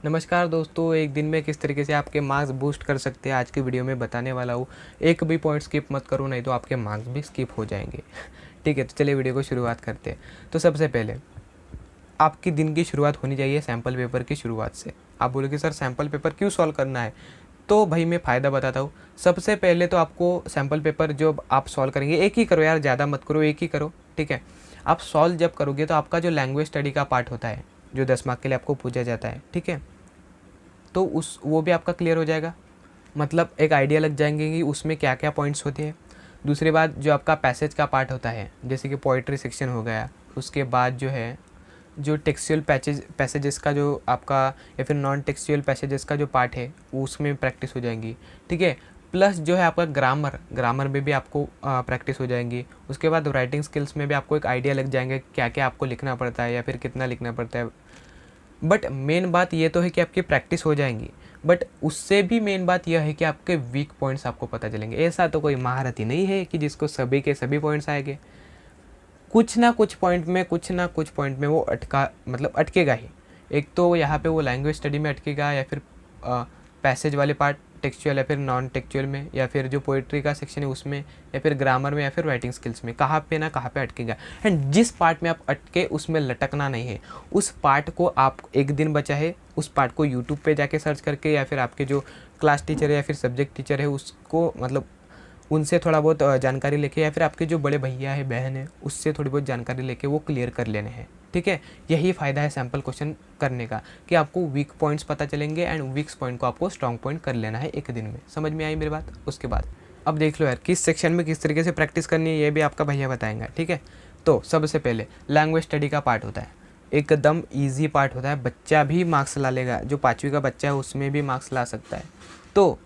नमस्कार दोस्तों, एक दिन में किस तरीके से आपके मार्क्स बूस्ट कर सकते हैं आज की वीडियो में बताने वाला हूँ। एक भी पॉइंट स्किप मत करो, नहीं तो आपके मार्क्स भी स्किप हो जाएंगे। ठीक है, तो चलिए वीडियो को शुरुआत करते हैं। तो सबसे पहले आपकी दिन की शुरुआत होनी चाहिए सैम्पल पेपर की शुरुआत से। आप बोलोगे सर सैम्पल पेपर क्यों सॉल्व करना है, तो भाई मैं फ़ायदा बताता हूँ। सबसे पहले तो आपको सैम्पल पेपर जो आप सॉल्व करेंगे, एक ही करो यार, ज़्यादा मत करो, एक ही करो। ठीक है, आप सॉल्व जब करोगे तो आपका जो लैंग्वेज स्टडी का पार्ट होता है, जो 10 मार्क के लिए आपको पूछा जाता है, ठीक है, तो उस वो भी आपका क्लियर हो जाएगा। मतलब एक आइडिया लग जाएंगे कि उसमें क्या क्या पॉइंट्स होते हैं। दूसरी बात, जो आपका पैसेज का पार्ट होता है, जैसे कि पोइट्री सेक्शन हो गया, उसके बाद जो है जो टेक्सचुअल पैसेजेस का जो आपका, या फिर नॉन टेक्सचुअल पैसेजेस का जो पार्ट है, वो उसमें प्रैक्टिस हो जाएंगी। ठीक है, प्लस जो है आपका ग्रामर में भी आपको प्रैक्टिस हो जाएंगी। उसके बाद राइटिंग स्किल्स में भी आपको एक आइडिया लग जाएंगे क्या क्या आपको लिखना पड़ता है या फिर कितना लिखना पड़ता है। बट मेन बात ये तो है कि आपकी प्रैक्टिस हो जाएंगी, बट उससे भी मेन बात यह है कि आपके वीक पॉइंट्स आपको पता चलेंगे। ऐसा तो कोई महारत ही नहीं है कि जिसको सभी के सभी पॉइंट्स आएंगे। कुछ ना कुछ पॉइंट में, कुछ ना कुछ पॉइंट में वो अटकेगा ही। एक तो यहाँ पे वो लैंग्वेज स्टडी में अटकेगा, या फिर पैसेज वाले पार्ट टेक्सचुअल या फिर नॉन टेक्सचुअल में, या फिर जो पोइट्री का सेक्शन है उसमें, या फिर ग्रामर में, या फिर राइटिंग स्किल्स में, कहाँ पे ना कहाँ पे अटकेगा। एंड जिस पार्ट में आप अटके उसमें लटकना नहीं है। उस पार्ट को आप, एक दिन बचा है, उस पार्ट को यूट्यूब पे जाके सर्च करके, या फिर आपके जो क्लास टीचर है या फिर सब्जेक्ट टीचर है उसको, मतलब उनसे थोड़ा बहुत जानकारी लेके, या फिर आपके जो बड़े भैया है बहन है उससे थोड़ी बहुत जानकारी लेके वो क्लियर कर लेने हैं। ठीक है, यही फ़ायदा है सैम्पल क्वेश्चन करने का, कि आपको वीक पॉइंट्स पता चलेंगे एंड वीक पॉइंट को आपको स्ट्रॉन्ग पॉइंट कर लेना है एक दिन में। समझ में आई मेरी बात? उसके बाद अब देख लो यार, किस सेक्शन में किस तरीके से प्रैक्टिस करनी है ये भी आपका भैया बताएंगा। ठीक है, तो सबसे पहले लैंग्वेज स्टडी का पार्ट होता है, एकदम ईजी पार्ट होता है, बच्चा भी मार्क्स ला लेगा। जो 5वीं का बच्चा है उसमें भी मार्क्स ला सकता है। तो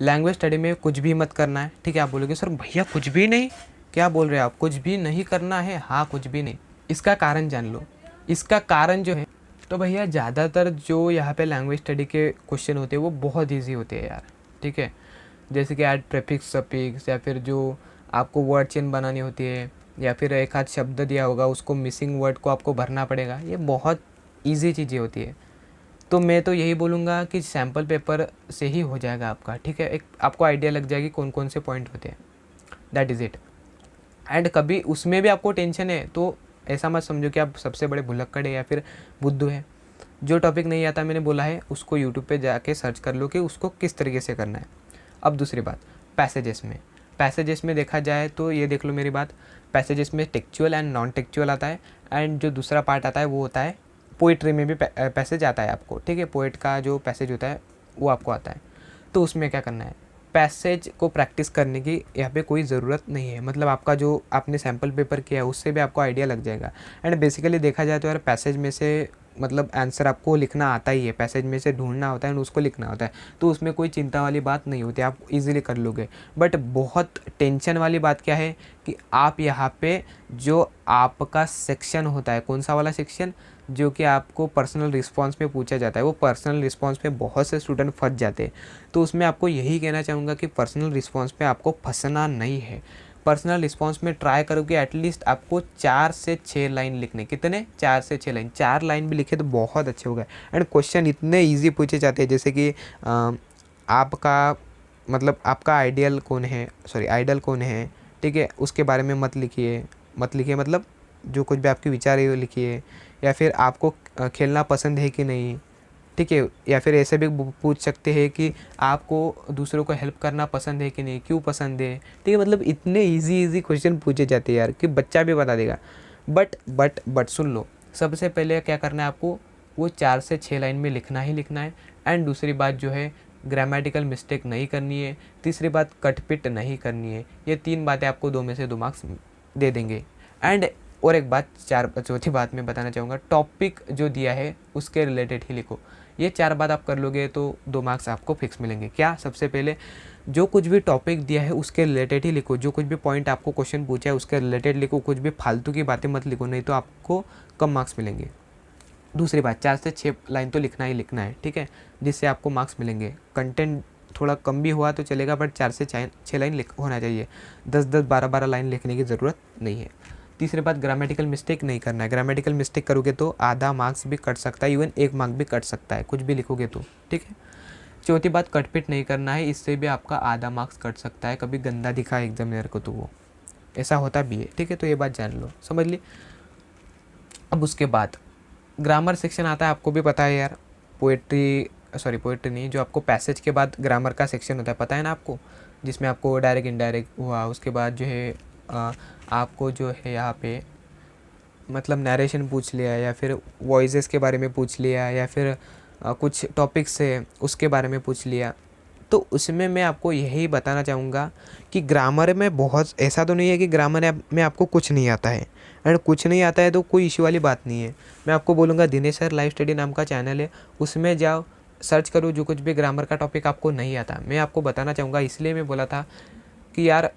लैंग्वेज स्टडी में कुछ भी मत करना है। ठीक है, आप बोलोगे सर भैया कुछ भी नहीं, क्या बोल रहे हैं आप, कुछ भी नहीं करना है? हाँ, कुछ भी नहीं। इसका कारण जान लो। इसका कारण जो है, तो भैया ज़्यादातर जो यहाँ पे लैंग्वेज स्टडी के क्वेश्चन होते हैं वो बहुत ईजी होते हैं यार। ठीक है, जैसे कि ऐड प्रेफिक्स सफिक्स, या फिर जो आपको वर्ड चेन बनानी होती है, या फिर एक आध शब्द दिया होगा उसको, मिसिंग वर्ड को आपको भरना पड़ेगा, ये बहुत ईजी चीज़ें होती है। तो मैं तो यही बोलूँगा कि सैम्पल पेपर से ही हो जाएगा आपका। ठीक है, एक आपको आइडिया लग जाएगी कौन कौन से पॉइंट होते हैं। That is it. एंड कभी उसमें भी आपको टेंशन है तो ऐसा मत समझो कि आप सबसे बड़े भुलक्कड़ है या फिर बुद्धू है। जो टॉपिक नहीं आता, मैंने बोला है, उसको यूट्यूब पे जाके सर्च कर लो कि उसको किस तरीके से करना है। अब दूसरी बात, पैसेजेस में देखा जाए तो ये देख लो मेरी बात, पैसेजेस में टेक्चुअल एंड नॉन टेक्चुअल आता है। एंड जो दूसरा पार्ट आता है वो होता है, पोइट्री में भी पैसेज आता है आपको। ठीक है, पोइट का जो पैसेज होता है वो आपको आता है। तो उसमें क्या करना है, पैसेज को प्रैक्टिस करने की यहाँ पे कोई ज़रूरत नहीं है। मतलब आपका जो आपने सैम्पल पेपर किया है उससे भी आपको आइडिया लग जाएगा। एंड बेसिकली देखा जाए तो यार, पैसेज में से मतलब आंसर आपको लिखना आता ही है, पैसेज में से ढूंढना होता है और उसको लिखना होता है। तो उसमें कोई चिंता वाली बात नहीं होती, आप इजीली कर लोगे। बट बहुत टेंशन वाली बात क्या है कि आप यहाँ पे जो आपका सेक्शन होता है, कौन सा वाला सेक्शन, जो कि आपको पर्सनल रिस्पांस में पूछा जाता है, वो पर्सनल रिस्पांस में बहुत से स्टूडेंट फंस जाते हैं। तो उसमें आपको यही कहना चाहूँगा कि पर्सनल रिस्पांस में आपको फंसना नहीं है। पर्सनल रिस्पांस में ट्राई करो कि एटलीस्ट आपको 4 से 6 लाइन लिखने। कितने? 4 से 6 लाइन। 4 लाइन भी लिखे तो बहुत अच्छे हो गए। एंड क्वेश्चन इतने ईजी पूछे जाते हैं, जैसे कि आपका, मतलब आपका आइडियल कौन है। ठीक है, उसके बारे में मत लिखिए, मतलब जो कुछ भी आपके विचार है वो लिखिए। या फिर आपको खेलना पसंद है कि नहीं। ठीक है, या फिर ऐसे भी पूछ सकते हैं कि आपको दूसरों को हेल्प करना पसंद है कि नहीं, क्यों पसंद है। ठीक है, मतलब इतने इजी क्वेश्चन पूछे जाते हैं यार कि बच्चा भी बता देगा। बट सुन लो, सबसे पहले क्या करना है आपको, वो 4 से 6 लाइन में लिखना ही लिखना है। एंड दूसरी बात जो है, ग्रामेटिकल मिस्टेक नहीं करनी है। तीसरी बात, कटपिट नहीं करनी है। ये 3 बातें आपको 2 में से 2 मार्क्स दे देंगे। एंड और एक बात, चौथी बात मैं बताना चाहूँगा, टॉपिक जो दिया है उसके रिलेटेड ही लिखो। ये 4 बात आप कर लोगे तो 2 मार्क्स आपको फिक्स मिलेंगे। क्या? सबसे पहले जो कुछ भी टॉपिक दिया है उसके रिलेटेड ही लिखो। जो कुछ भी पॉइंट आपको क्वेश्चन पूछा है उसके रिलेटेड लिखो। कुछ भी फालतू की बातें मत लिखो, नहीं तो आपको कम मार्क्स मिलेंगे। दूसरी बात, 4 से 6 लाइन तो लिखना ही लिखना है। ठीक है, जिससे आपको मार्क्स मिलेंगे। कंटेंट थोड़ा कम भी हुआ तो चलेगा, बट 4 से 6 लाइन होना चाहिए। 10-10, 12-12 लाइन लिखने की ज़रूरत नहीं है। तीसरी बात, ग्रामेटिकल मिस्टेक नहीं करना है। ग्रामेटिकल मिस्टेक करोगे तो आधा मार्क्स भी कट सकता है, इवन 1 मार्क भी कट सकता है, कुछ भी लिखोगे तो, ठीक है। चौथी बात, कटपिट नहीं करना है, इससे भी आपका आधा मार्क्स कट सकता है, कभी गंदा दिखा एग्जामिनर को तो वो ऐसा होता भी है, ठीक है। तो ये बात जान लो, समझ ली। अब उसके बाद ग्रामर सेक्शन आता है, आपको भी पता है यार, पोएट्री नहीं, जो आपको पैसेज के बाद ग्रामर का सेक्शन होता है, पता है ना आपको, जिसमें आपको डायरेक्ट इनडायरेक्ट हुआ, उसके बाद जो है आपको जो है यहाँ पे मतलब नरेशन पूछ लिया, या फिर वॉइसेस के बारे में पूछ लिया, या फिर कुछ टॉपिक्स है उसके बारे में पूछ लिया। तो उसमें मैं आपको यही बताना चाहूँगा कि ग्रामर में बहुत ऐसा तो नहीं है कि ग्रामर में आपको कुछ नहीं आता है, एंड कुछ नहीं आता है तो कोई इश्यू वाली बात नहीं है। मैं आपको बोलूँगा, दिनेश सर लाइव स्टडी नाम का चैनल है, उसमें जाओ, सर्च करो, जो कुछ भी ग्रामर का टॉपिक आपको नहीं आता मैं आपको बताना चाहूँगा। इसलिए मैं बोला था कि यार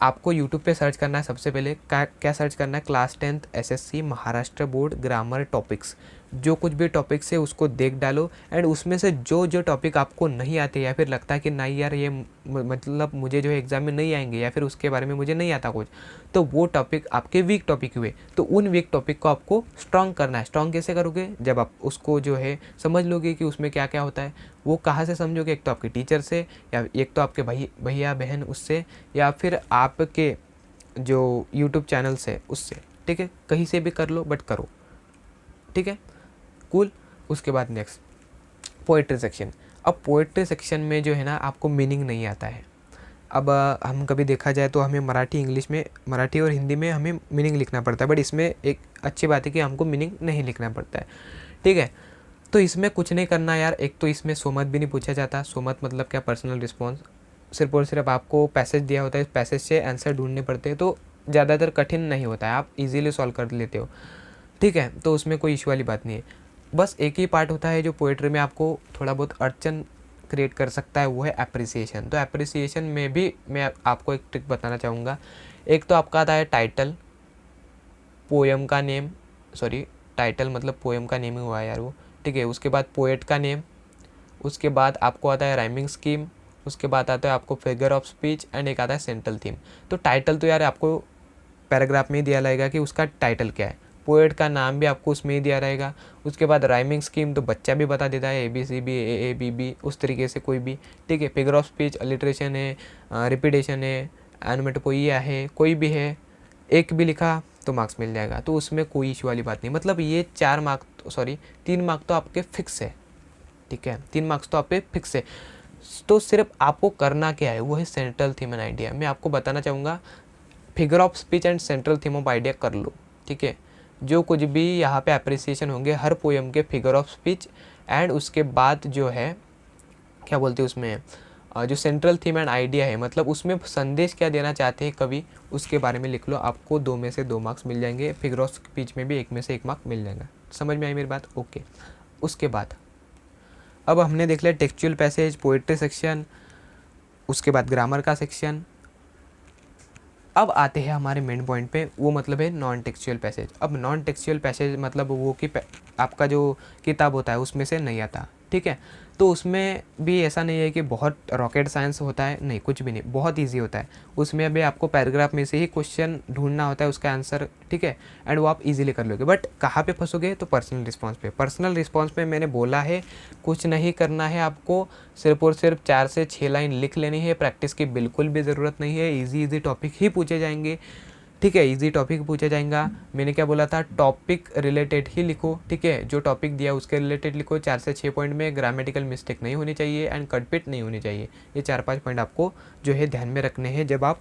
आपको यूट्यूब पे सर्च करना है, सबसे पहले क्या सर्च करना है, class 10th SSC Maharashtra board grammar topics, जो कुछ भी टॉपिक्स है उसको देख डालो, एंड उसमें से जो जो टॉपिक आपको नहीं आते या फिर लगता है कि नहीं यार ये मतलब मुझे जो है एग्ज़ाम में नहीं आएंगे, या फिर उसके बारे में मुझे नहीं आता कुछ, तो वो टॉपिक आपके वीक टॉपिक हुए, तो उन वीक टॉपिक को आपको स्ट्रॉन्ग करना है। स्ट्रॉन्ग कैसे करोगे, जब आप उसको जो है समझ लोगे कि उसमें क्या क्या होता है। वो कहाँ से समझोगे, एक तो आपके टीचर से, या एक तो आपके भैया बहन उससे, या फिर आपके जो यूट्यूब चैनल से उससे, ठीक है। कहीं से भी कर लो, बट करो, ठीक है, कूल। उसके बाद नेक्स्ट पोएट्री सेक्शन। अब पोएट्री सेक्शन में जो है ना आपको मीनिंग नहीं आता है। अब हम कभी देखा जाए तो हमें मराठी और हिंदी में हमें मीनिंग लिखना पड़ता है, बट इसमें एक अच्छी बात है कि हमको मीनिंग नहीं लिखना पड़ता है, ठीक है। तो इसमें कुछ नहीं करना यार, एक तो इसमें सोमत भी नहीं पूछा जाता। सोमत मतलब क्या, पर्सनल रिस्पॉन्स। सिर्फ और सिर्फ आपको पैसेज दिया होता है, इस पैसेज से आंसर ढूंढने पड़ते हैं, तो ज़्यादातर कठिन नहीं होता है, आप इजीली सॉल्व कर लेते हो, ठीक है। तो उसमें कोई इशू वाली बात नहीं है। बस एक ही पार्ट होता है जो पोएट्री में आपको थोड़ा बहुत अड़चन क्रिएट कर सकता है, वो है एप्रिसिएशन। तो एप्रिसिएशन में भी मैं आपको एक ट्रिक बताना चाहूँगा। एक तो आपका आता है टाइटल, पोएम का नेम, सॉरी टाइटल मतलब पोएम का नेम ही हुआ है यार वो, ठीक है। उसके बाद पोएट का नेम, उसके बाद आपको आता है राइमिंग स्कीम, उसके बाद आता है आपको फिगर ऑफ स्पीच, एंड एक आता है सेंट्रल थीम। तो टाइटल तो यार आपको पैराग्राफ में ही दिया रहेगा कि उसका टाइटल क्या है, पोएट का नाम भी आपको उसमें ही दिया रहेगा। उसके बाद राइमिंग स्कीम तो बच्चा भी बता देता है, ABCB AABB उस तरीके से कोई भी, ठीक है। फिगर ऑफ स्पीच अलिट्रेशन है, रिपीटेशन है, एनोमेटोपोइया है, कोई भी है, एक भी लिखा तो मार्क्स मिल जाएगा, तो उसमें कोई इशू वाली बात नहीं। मतलब ये 3 मार्क तो आपके फिक्स है, ठीक है, 3 मार्क्स तो आप पे फिक्स है। तो सिर्फ आपको करना क्या है, वो है सेंट्रल थीम एंड आइडिया। मैं आपको बताना चाहूँगा, figure of speech and central theme of idea कर लो, ठीक है। जो कुछ भी यहाँ पे अप्रिसिएशन होंगे हर पोएम के, फिगर ऑफ स्पीच एंड उसके बाद जो है क्या बोलते हैं उसमें जो सेंट्रल थीम एंड आइडिया है, मतलब उसमें संदेश क्या देना चाहते हैं कवि, उसके बारे में लिख लो। आपको 2 में से 2 मार्क्स मिल जाएंगे, फिगर ऑफ स्पीच में भी 1 में से 1 मार्क मिल जाएगा। समझ में आई मेरी बात, ओके। उसके बाद अब हमने देख लिया टेक्सचुअल पैसेज, पोएट्री सेक्शन, उसके बाद ग्रामर का सेक्शन। अब आते हैं हमारे मेन पॉइंट पे, वो मतलब है नॉन टेक्सचुअल पैसेज। अब नॉन टेक्सचुअल पैसेज मतलब वो कि आपका जो किताब होता है उसमें से नहीं आता, ठीक है। तो उसमें भी ऐसा नहीं है कि बहुत रॉकेट साइंस होता है, नहीं, कुछ भी नहीं, बहुत इजी होता है। उसमें अभी आपको पैराग्राफ में से ही क्वेश्चन ढूंढना होता है, उसका आंसर, ठीक है, एंड वो आप इजीली कर लोगे। बट कहाँ पे फंसोगे, तो पर्सनल रिस्पॉन्स पे। पर्सनल रिस्पॉन्स पे मैंने बोला है कुछ नहीं करना है, आपको सिर्फ और सिर्फ 4 से 6 लाइन लिख लेनी है, प्रैक्टिस की बिल्कुल भी ज़रूरत नहीं है। इजी टॉपिक ही पूछे जाएंगे, ठीक है, इजी टॉपिक पूछा जाएगा। मैंने क्या बोला था, टॉपिक रिलेटेड ही लिखो, ठीक है, जो टॉपिक दिया उसके रिलेटेड लिखो। 4 से 6 पॉइंट में ग्रामेटिकल मिस्टेक नहीं होनी चाहिए एंड कटपिट नहीं होनी चाहिए। ये 4-5 पॉइंट आपको जो है ध्यान में रखने हैं जब आप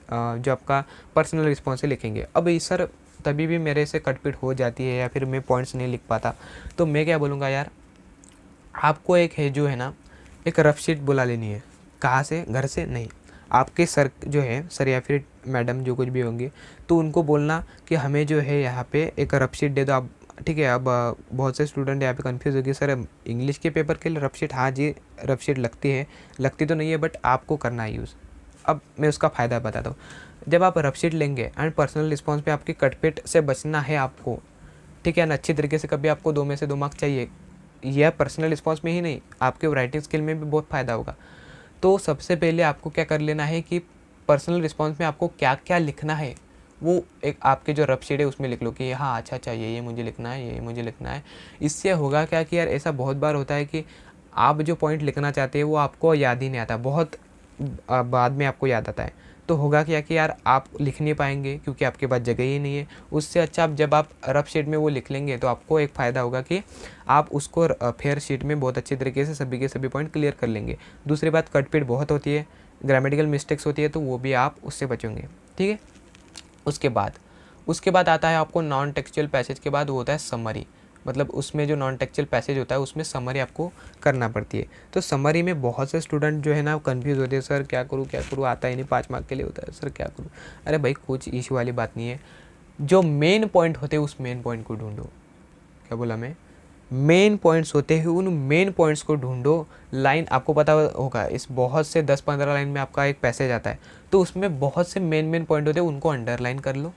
जो आपका पर्सनल रिस्पॉन्स से लिखेंगे। अब सर तभी भी मेरे से कटपिट हो जाती है या फिर मैं पॉइंट्स नहीं लिख पाता, तो मैं क्या बोलूँगा यार, आपको एक है जो है ना, एक रफ शीट बुला लेनी है। कहाँ से, घर से नहीं, आपके सर जो है, सर या फिर मैडम जो कुछ भी होंगे, तो उनको बोलना कि हमें जो है यहाँ पे एक रफ शीट दे दो आप, ठीक है। अब बहुत से स्टूडेंट यहाँ पे कंफ्यूज हो गए, सर इंग्लिश के पेपर के लिए रफ शीट, हाँ जी रफ शीट लगती है, लगती तो नहीं है बट आपको करना है यूज़। अब मैं उसका फ़ायदा बताता हूँ। जब आप रफ शीट लेंगे एंड पर्सनल रिस्पॉन्स पे आपकी कटपिट से बचना है आपको, ठीक है ना, अच्छी तरीके से, कभी आपको 2 में से 2 मार्क्स चाहिए, यह पर्सनल रिस्पॉन्स में ही नहीं, आपके राइटिंग स्किल में भी बहुत फ़ायदा होगा। तो सबसे पहले आपको क्या कर लेना है कि पर्सनल रिस्पॉन्स में आपको क्या क्या लिखना है वो एक आपके जो रफ शीट है उसमें लिख लो कि हाँ अच्छा अच्छा ये मुझे लिखना है, ये मुझे लिखना है। इससे होगा क्या कि यार ऐसा बहुत बार होता है कि आप जो पॉइंट लिखना चाहते हैं वो आपको याद ही नहीं आता, बहुत बाद में आपको याद आता है। तो होगा क्या कि यार आप लिख नहीं पाएंगे क्योंकि आपके पास जगह ही नहीं है। उससे अच्छा आप जब आप रफ शीट में वो लिख लेंगे तो आपको एक फ़ायदा होगा कि आप उसको फेयर शीट में बहुत अच्छे तरीके से सभी के सभी पॉइंट क्लियर कर लेंगे। दूसरी बात, कट पीट बहुत होती है, ग्रामेटिकल मिस्टेक्स होती है, तो वो भी आप उससे बचेंगे। ठीक है। उसके बाद आता है आपको नॉन टेक्सचुअल पैसेज के बाद वो होता है समरी। मतलब उसमें जो नॉन टेक्सचुअल पैसेज होता है उसमें समरी आपको करना पड़ती है। तो समरी में बहुत से स्टूडेंट जो है ना कंफ्यूज होते हैं, सर क्या करूँ, आता ही नहीं, 5 मार्क के लिए होता है, सर क्या करूँ। अरे भाई कुछ इशू वाली बात नहीं है, जो मेन पॉइंट होते हैं उस मेन पॉइंट को ढूंढो। क्या बोला मैं? मेन पॉइंट्स होते हैं, उन मेन पॉइंट्स को ढूंढो। लाइन आपको पता होगा, इस बहुत से 10-15 लाइन में आपका एक पैसेज आता है, तो उसमें बहुत से मेन पॉइंट होते हैं, उनको अंडरलाइन कर लो।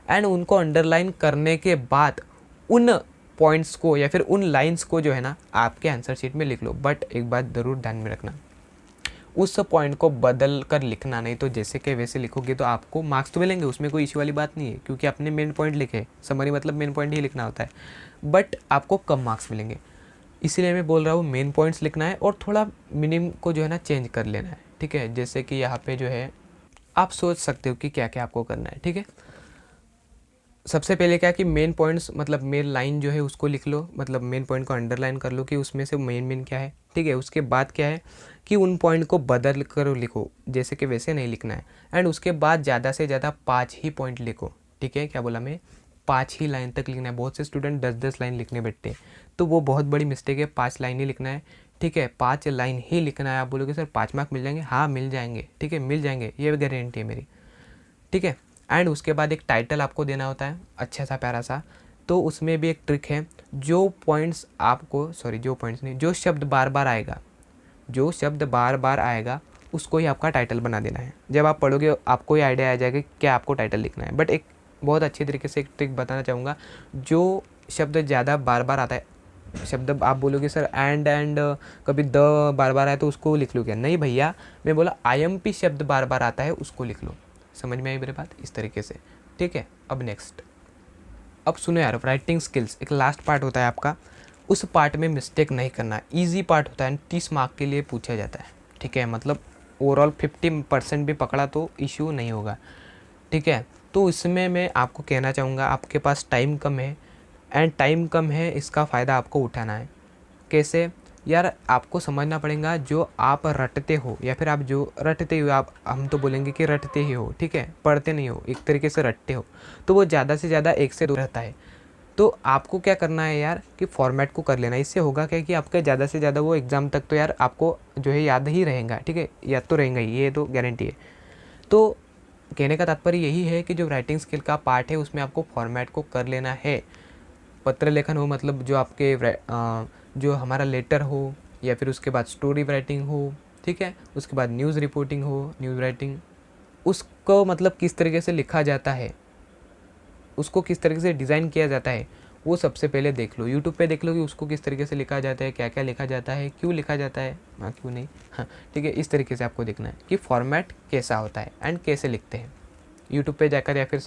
एंड उनको अंडरलाइन करने के बाद उन पॉइंट्स को या फिर उन लाइंस को जो है ना आपके आंसर शीट में लिख लो। बट एक बात ज़रूर ध्यान में रखना, उस पॉइंट को बदल कर लिखना नहीं, तो जैसे कि वैसे लिखोगे तो आपको मार्क्स तो मिलेंगे, उसमें कोई इश्यू वाली बात नहीं है, क्योंकि आपने मेन पॉइंट लिखे। समरी मतलब मेन पॉइंट ही लिखना होता है, बट आपको कम मार्क्स मिलेंगे। इसीलिए मैं बोल रहा हूँ मेन पॉइंट्स लिखना है और थोड़ा मिनिमम को जो है ना चेंज कर लेना है। ठीक है, जैसे कि यहाँ पे जो है आप सोच सकते हो कि क्या क्या आपको करना है। ठीक है, सबसे पहले क्या कि मेन पॉइंट्स मतलब मेन लाइन जो है उसको लिख लो, मतलब मेन पॉइंट को अंडरलाइन कर लो कि उसमें से मेन क्या है। ठीक है, उसके बाद क्या है कि उन पॉइंट को बदल कर लिखो, जैसे कि वैसे नहीं लिखना है। एंड उसके बाद ज़्यादा से ज़्यादा 5 ही पॉइंट लिखो। ठीक है, क्या बोला मैं? 5 ही लाइन तक लिखना है। बहुत से स्टूडेंट 10-10 लाइन लिखने बैठते हैं, तो वो बहुत बड़ी मिस्टेक है। 5 लाइन ही लिखना है। ठीक है, 5 लाइन ही लिखना है। आप बोलोगे सर 5 मार्क मिल जाएंगे? हाँ मिल जाएंगे। ठीक है, मिल जाएंगे, ये गारंटी है मेरी। ठीक है, एंड उसके बाद एक टाइटल आपको देना होता है अच्छा सा प्यारा सा। तो उसमें भी एक ट्रिक है, जो पॉइंट्स आपको जो पॉइंट्स नहीं, जो शब्द बार बार आएगा, जो शब्द बार बार आएगा उसको ही आपका टाइटल बना देना है। जब आप पढ़ोगे आपको ये आइडिया आ जाएगा कि क्या आपको टाइटल लिखना है। बट एक बहुत अच्छी तरीके से एक ट्रिक बताना चाहूँगा, जो शब्द ज़्यादा बार बार आता है, शब्द आप बोलोगे सर एंड कभी द बार बार आए तो उसको लिख लो क्या? नहीं भैया, मैं बोला IMP शब्द बार बार आता है उसको लिख लो। समझ में आई मेरी बात? इस तरीके से। ठीक है, अब नेक्स्ट, अब सुनो यार, राइटिंग स्किल्स एक लास्ट पार्ट होता है आपका। उस पार्ट में मिस्टेक नहीं करना, ईजी पार्ट होता है, 30 मार्क के लिए पूछा जाता है। ठीक है, मतलब ओवरऑल 50% भी पकड़ा तो इश्यू नहीं होगा। ठीक है, तो इसमें मैं आपको कहना चाहूँगा, आपके पास टाइम कम है, एंड टाइम कम है इसका फ़ायदा आपको उठाना है। कैसे यार? आपको समझना पड़ेगा, जो आप रटते हो या फिर आप जो रटते हो, आप हम तो बोलेंगे कि रटते ही हो। ठीक है, पढ़ते नहीं हो, एक तरीके से रटते हो, तो वो ज़्यादा से ज़्यादा 1 से 2 रहता है। तो आपको क्या करना है यार कि फॉर्मेट को कर लेना। इससे होगा क्या कि आपका ज़्यादा से ज़्यादा वो एग्ज़ाम तक तो यार आपको जो है याद ही रहेगा। ठीक है, याद तो रहेगा ही, ये तो गारंटी है। तो कहने का तात्पर्य यही है कि जो राइटिंग स्किल का पार्ट है उसमें आपको फॉर्मेट को कर लेना है। पत्र लेखन हो, मतलब जो आपके जो हमारा लेटर हो, या फिर उसके बाद स्टोरी राइटिंग हो। ठीक है, उसके बाद न्यूज़ रिपोर्टिंग हो, न्यूज़ राइटिंग, उसको मतलब किस तरीके से लिखा जाता है, उसको किस तरीके से डिज़ाइन किया जाता है, वो सबसे पहले देख लो। यूट्यूब पे देख लो कि उसको किस तरीके से लिखा जाता है, क्या क्या लिखा जाता है, क्यों लिखा जाता है, हाँ क्यों नहीं, हाँ ठीक है। इस तरीके से आपको देखना है कि फॉर्मेट कैसा होता है एंड कैसे लिखते हैं। यूट्यूब पे जाकर या फिर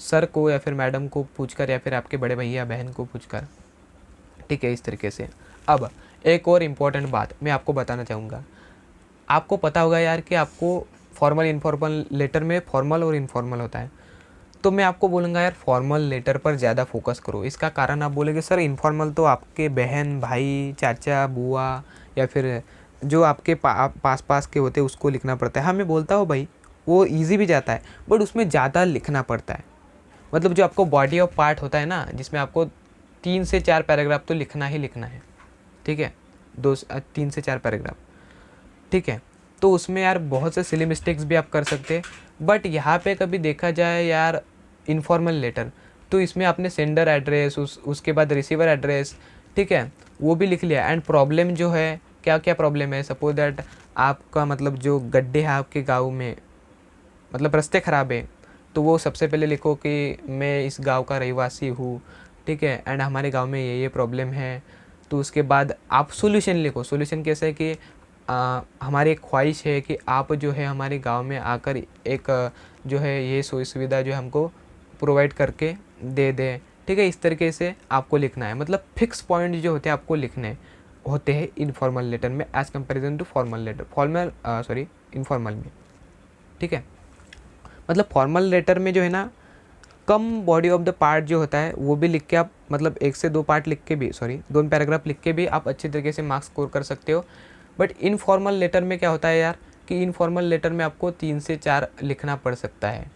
सर को या फिर मैडम को पूछकर या फिर आपके बड़े भैया बहन को पूछकर। ठीक है, इस तरीके से। अब एक और इम्पॉर्टेंट बात मैं आपको बताना चाहूँगा। आपको पता होगा यार कि आपको फॉर्मल इनफॉर्मल लेटर में फॉर्मल और इनफॉर्मल होता है, तो मैं आपको बोलूँगा यार फॉर्मल लेटर पर ज़्यादा फोकस करो। इसका कारण आप बोलेंगे सर इनफॉर्मल तो आपके बहन भाई चाचा बुआ या फिर जो आपके पास के होते हैं उसको लिखना पड़ता है। हाँ मैं बोलता हूँ भाई, वो ईजी भी जाता है, बट उसमें ज़्यादा लिखना पड़ता है। मतलब जो आपको बॉडी ऑफ पार्ट होता है ना, जिसमें आपको 3 से 4 पैराग्राफ तो लिखना ही लिखना है। ठीक है, 3 से 4 पैराग्राफ। ठीक है, तो उसमें यार बहुत से सिली मिस्टेक्स भी आप कर सकते हैं। बट यहाँ पे कभी देखा जाए यार इनफॉर्मल लेटर, तो इसमें आपने सेंडर एड्रेस उसके बाद रिसीवर एड्रेस, ठीक है, वो भी लिख लिया। एंड प्रॉब्लम जो है, क्या क्या प्रॉब्लम है, सपोज दैट आपका मतलब जो गड्ढे हैं आपके गाँव में, मतलब रास्ते ख़राब है, तो वो सबसे पहले लिखो कि मैं इस गांव का रहवासी हूँ। ठीक है, एंड हमारे गांव में ये प्रॉब्लम है। तो उसके बाद आप सॉल्यूशन लिखो। सॉल्यूशन कैसे है कि हमारी एक ख्वाहिश है कि आप जो है हमारे गांव में आकर एक जो है ये सुविधा जो है हमको प्रोवाइड करके दे दें, ठीक है। इस तरीके से आपको लिखना है, मतलब फिक्स पॉइंट जो होते हैं आपको लिखने होते हैं इनफॉर्मल लेटर में as comparison to formal letter, informal में, ठीक है। मतलब फॉर्मल लेटर में जो है ना कम बॉडी ऑफ द पार्ट जो होता है वो भी लिख के आप, मतलब 1 से 2 पार्ट लिख के भी, 2 पैराग्राफ लिख के भी आप अच्छी तरीके से मार्क्स स्कोर कर सकते हो। बट इनफॉर्मल लेटर में क्या होता है यार कि इनफॉर्मल लेटर में आपको 3 से 4 लिखना पड़ सकता है।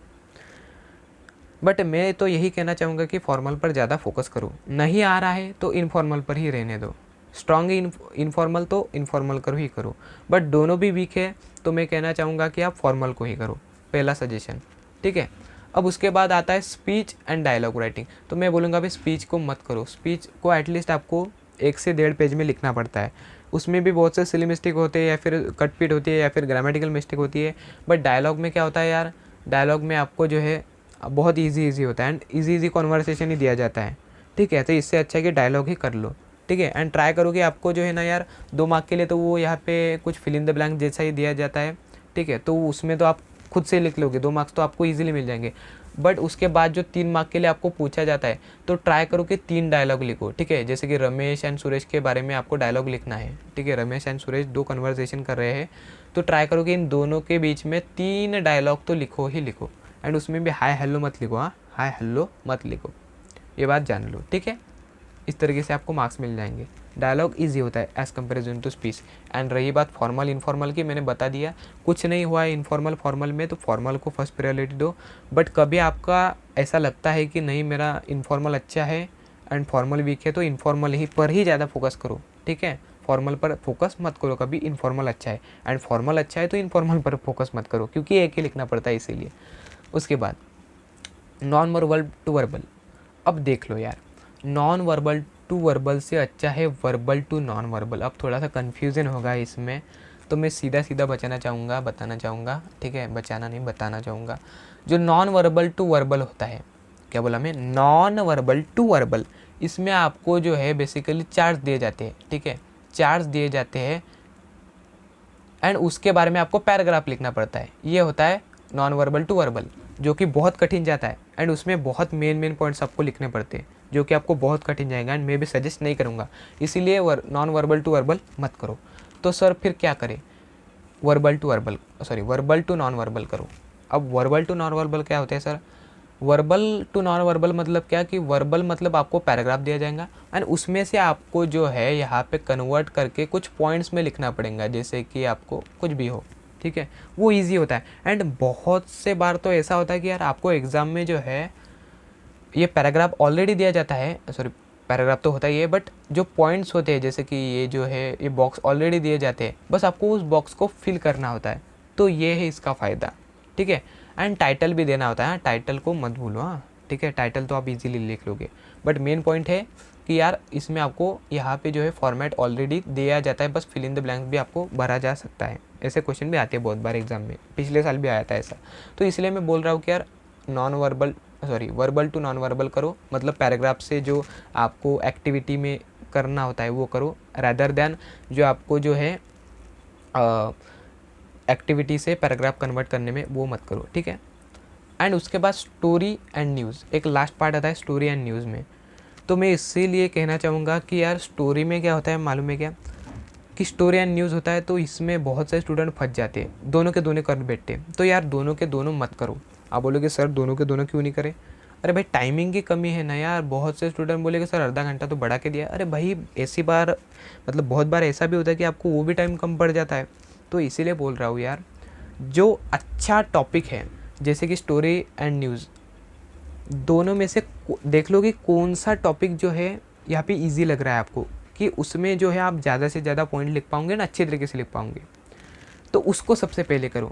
बट मैं तो यही कहना चाहूँगा कि फॉर्मल पर ज़्यादा फोकस करो, नहीं आ रहा है तो इनफॉर्मल पर ही रहने दो। स्ट्रॉन्ग इनफॉर्मल तो इनफॉर्मल करो ही करो, बट दोनों भी वीक है तो मैं कहना चाहूँगा कि आप फॉर्मल को ही करो, पहला सजेशन, ठीक है। अब उसके बाद आता है स्पीच एंड डायलॉग राइटिंग। तो मैं बोलूँगा भाई स्पीच को मत करो, स्पीच को एटलीस्ट आपको 1 से 1.5 पेज में लिखना पड़ता है। उसमें भी बहुत से सिली मिस्टेक होते हैं या फिर कटपीट होती है या फिर ग्रामेटिकल मिस्टेक होती है। बट डायलॉग में क्या होता है यार, डायलॉग में आपको जो है बहुत ईजी होता है एंड ईजी कॉन्वर्सेशन ही दिया जाता है, ठीक है। तो इससे अच्छा है कि डायलॉग ही कर लो, ठीक है। एंड ट्राई करो कि आपको जो है ना यार 2 मार्क के लिए तो वो यहाँ पे कुछ फिल इन द ब्लैंक जैसा ही दिया जाता है, ठीक है। तो उसमें तो आप खुद से लिख लोगे, 2 मार्क्स तो आपको ईजिली मिल जाएंगे। बट उसके बाद जो 3 मार्क के लिए आपको पूछा जाता है तो ट्राई करो कि 3 डायलॉग लिखो, ठीक है। जैसे कि रमेश एंड सुरेश के बारे में आपको डायलॉग लिखना है, ठीक है। रमेश एंड सुरेश 2 कन्वर्सेशन कर रहे हैं तो ट्राई करो कि इन दोनों के बीच में 3 डायलॉग तो लिखो ही लिखो। एंड उसमें भी हाय हेलो मत लिखो, हाँ हाय हेलो मत लिखो, ये बात जान लो, ठीक है। इस तरीके से आपको मार्क्स मिल जाएंगे। डायलॉग इजी होता है as comparison to speech. And रही बात फॉर्मल इनफॉर्मल की, मैंने बता दिया कुछ नहीं हुआ है इनफॉर्मल फॉर्मल में, तो फॉर्मल को फर्स्ट प्रायोरिटी दो। बट कभी आपका ऐसा लगता है कि नहीं मेरा इनफॉर्मल अच्छा है एंड फॉर्मल वीक है तो इनफॉर्मल ही पर ही ज़्यादा फोकस करो, ठीक है। फॉर्मल पर फोकस मत करो कभी, इनफॉर्मल अच्छा है एंड फॉर्मल अच्छा है तो इनफॉर्मल पर फोकस मत करो, क्योंकि एक ही लिखना पड़ता है इसीलिए। उसके बाद नॉन वर्बल टू वर्बल। अब देख लो यार, नॉन वर्बल टू वर्बल से अच्छा है वर्बल टू नॉन वर्बल। अब थोड़ा सा कन्फ्यूज़न होगा इसमें, तो मैं सीधा बताना चाहूँगा, ठीक है, बचाना नहीं बताना चाहूँगा। जो नॉन वर्बल टू वर्बल होता है, क्या बोला मैं, नॉन वर्बल टू वर्बल, इसमें आपको जो है बेसिकली चार्ज दिए जाते हैं, ठीक है, चार्ज दिए जाते हैं एंड उसके बारे में आपको पैराग्राफ लिखना पड़ता है। ये होता है नॉन वर्बल टू वर्बल, जो कि बहुत कठिन जाता है एंड उसमें बहुत मेन पॉइंट्स आपको लिखने पड़ते हैं, जो कि आपको बहुत कठिन जाएगा एंड मैं भी सजेस्ट नहीं करूँगा, इसीलिए नॉन वर्बल टू वर्बल मत करो। तो सर फिर क्या करें, वर्बल टू नॉन वर्बल करो। अब वर्बल टू नॉन वर्बल क्या होता है sir, verbal to non verbal मतलब क्या कि वर्बल मतलब आपको पैराग्राफ दिया जाएगा एंड उसमें से आपको जो है यहाँ पे कन्वर्ट करके कुछ पॉइंट्स में लिखना पड़ेगा, जैसे कि आपको कुछ भी हो, ठीक है, वो इजी होता है। एंड बहुत से बार तो ऐसा होता है कि यार आपको एग्ज़ाम में जो है ये पैराग्राफ ऑलरेडी दिया जाता है, पैराग्राफ तो होता ही है, बट जो पॉइंट्स होते हैं जैसे कि ये जो है ये बॉक्स ऑलरेडी दिए जाते हैं, बस आपको उस बॉक्स को फिल करना होता है। तो ये है इसका फ़ायदा, ठीक है। एंड टाइटल भी देना होता है, टाइटल को मत भूलो, हाँ ठीक है, टाइटल तो आप इजीली लिख लोगे। बट मेन पॉइंट है कि यार इसमें आपको यहाँ पे जो है फॉर्मेट ऑलरेडी दिया जाता है, बस फिल इन द ब्लैंक्स भी आपको भरा जा सकता है। ऐसे क्वेश्चन भी आते हैं बहुत बार एग्जाम में, पिछले साल भी आया था ऐसा। तो इसलिए मैं बोल रहा हूँ कि यार वर्बल टू नॉन वर्बल करो, मतलब पैराग्राफ से जो आपको एक्टिविटी में करना होता है वो करो, रैदर दैन जो आपको जो है एक्टिविटी से पैराग्राफ कन्वर्ट करने में वो मत करो, ठीक है। एंड उसके बाद स्टोरी एंड न्यूज़, एक लास्ट पार्ट आता है स्टोरी एंड न्यूज़ में। तो मैं इसीलिए कहना चाहूँगा कि यार स्टोरी में क्या होता है मालूम है क्या, कि स्टोरी एंड न्यूज़ होता है तो इसमें बहुत सारे स्टूडेंट फंस जाते हैं, दोनों के दोनों कर बैठते हैं। तो यार दोनों के दोनों मत करो। आप बोलोगे सर दोनों के दोनों क्यों नहीं करें, अरे भाई टाइमिंग की कमी है ना यार। बहुत से स्टूडेंट बोलेगे सर आधा घंटा तो बढ़ा के दिया, अरे भाई ऐसी बार मतलब बहुत बार ऐसा भी होता है कि आपको वो भी टाइम कम पड़ जाता है। तो इसीलिए बोल रहा हूँ यार, जो अच्छा टॉपिक है जैसे कि स्टोरी एंड न्यूज़, दोनों में से देख लो कि कौन सा टॉपिक जो है यहाँ पे इजी लग रहा है आपको, कि उसमें जो है आप ज़्यादा से ज़्यादा पॉइंट लिख पाओगे ना, अच्छे तरीके से लिख पाओगे, तो उसको सबसे पहले करो,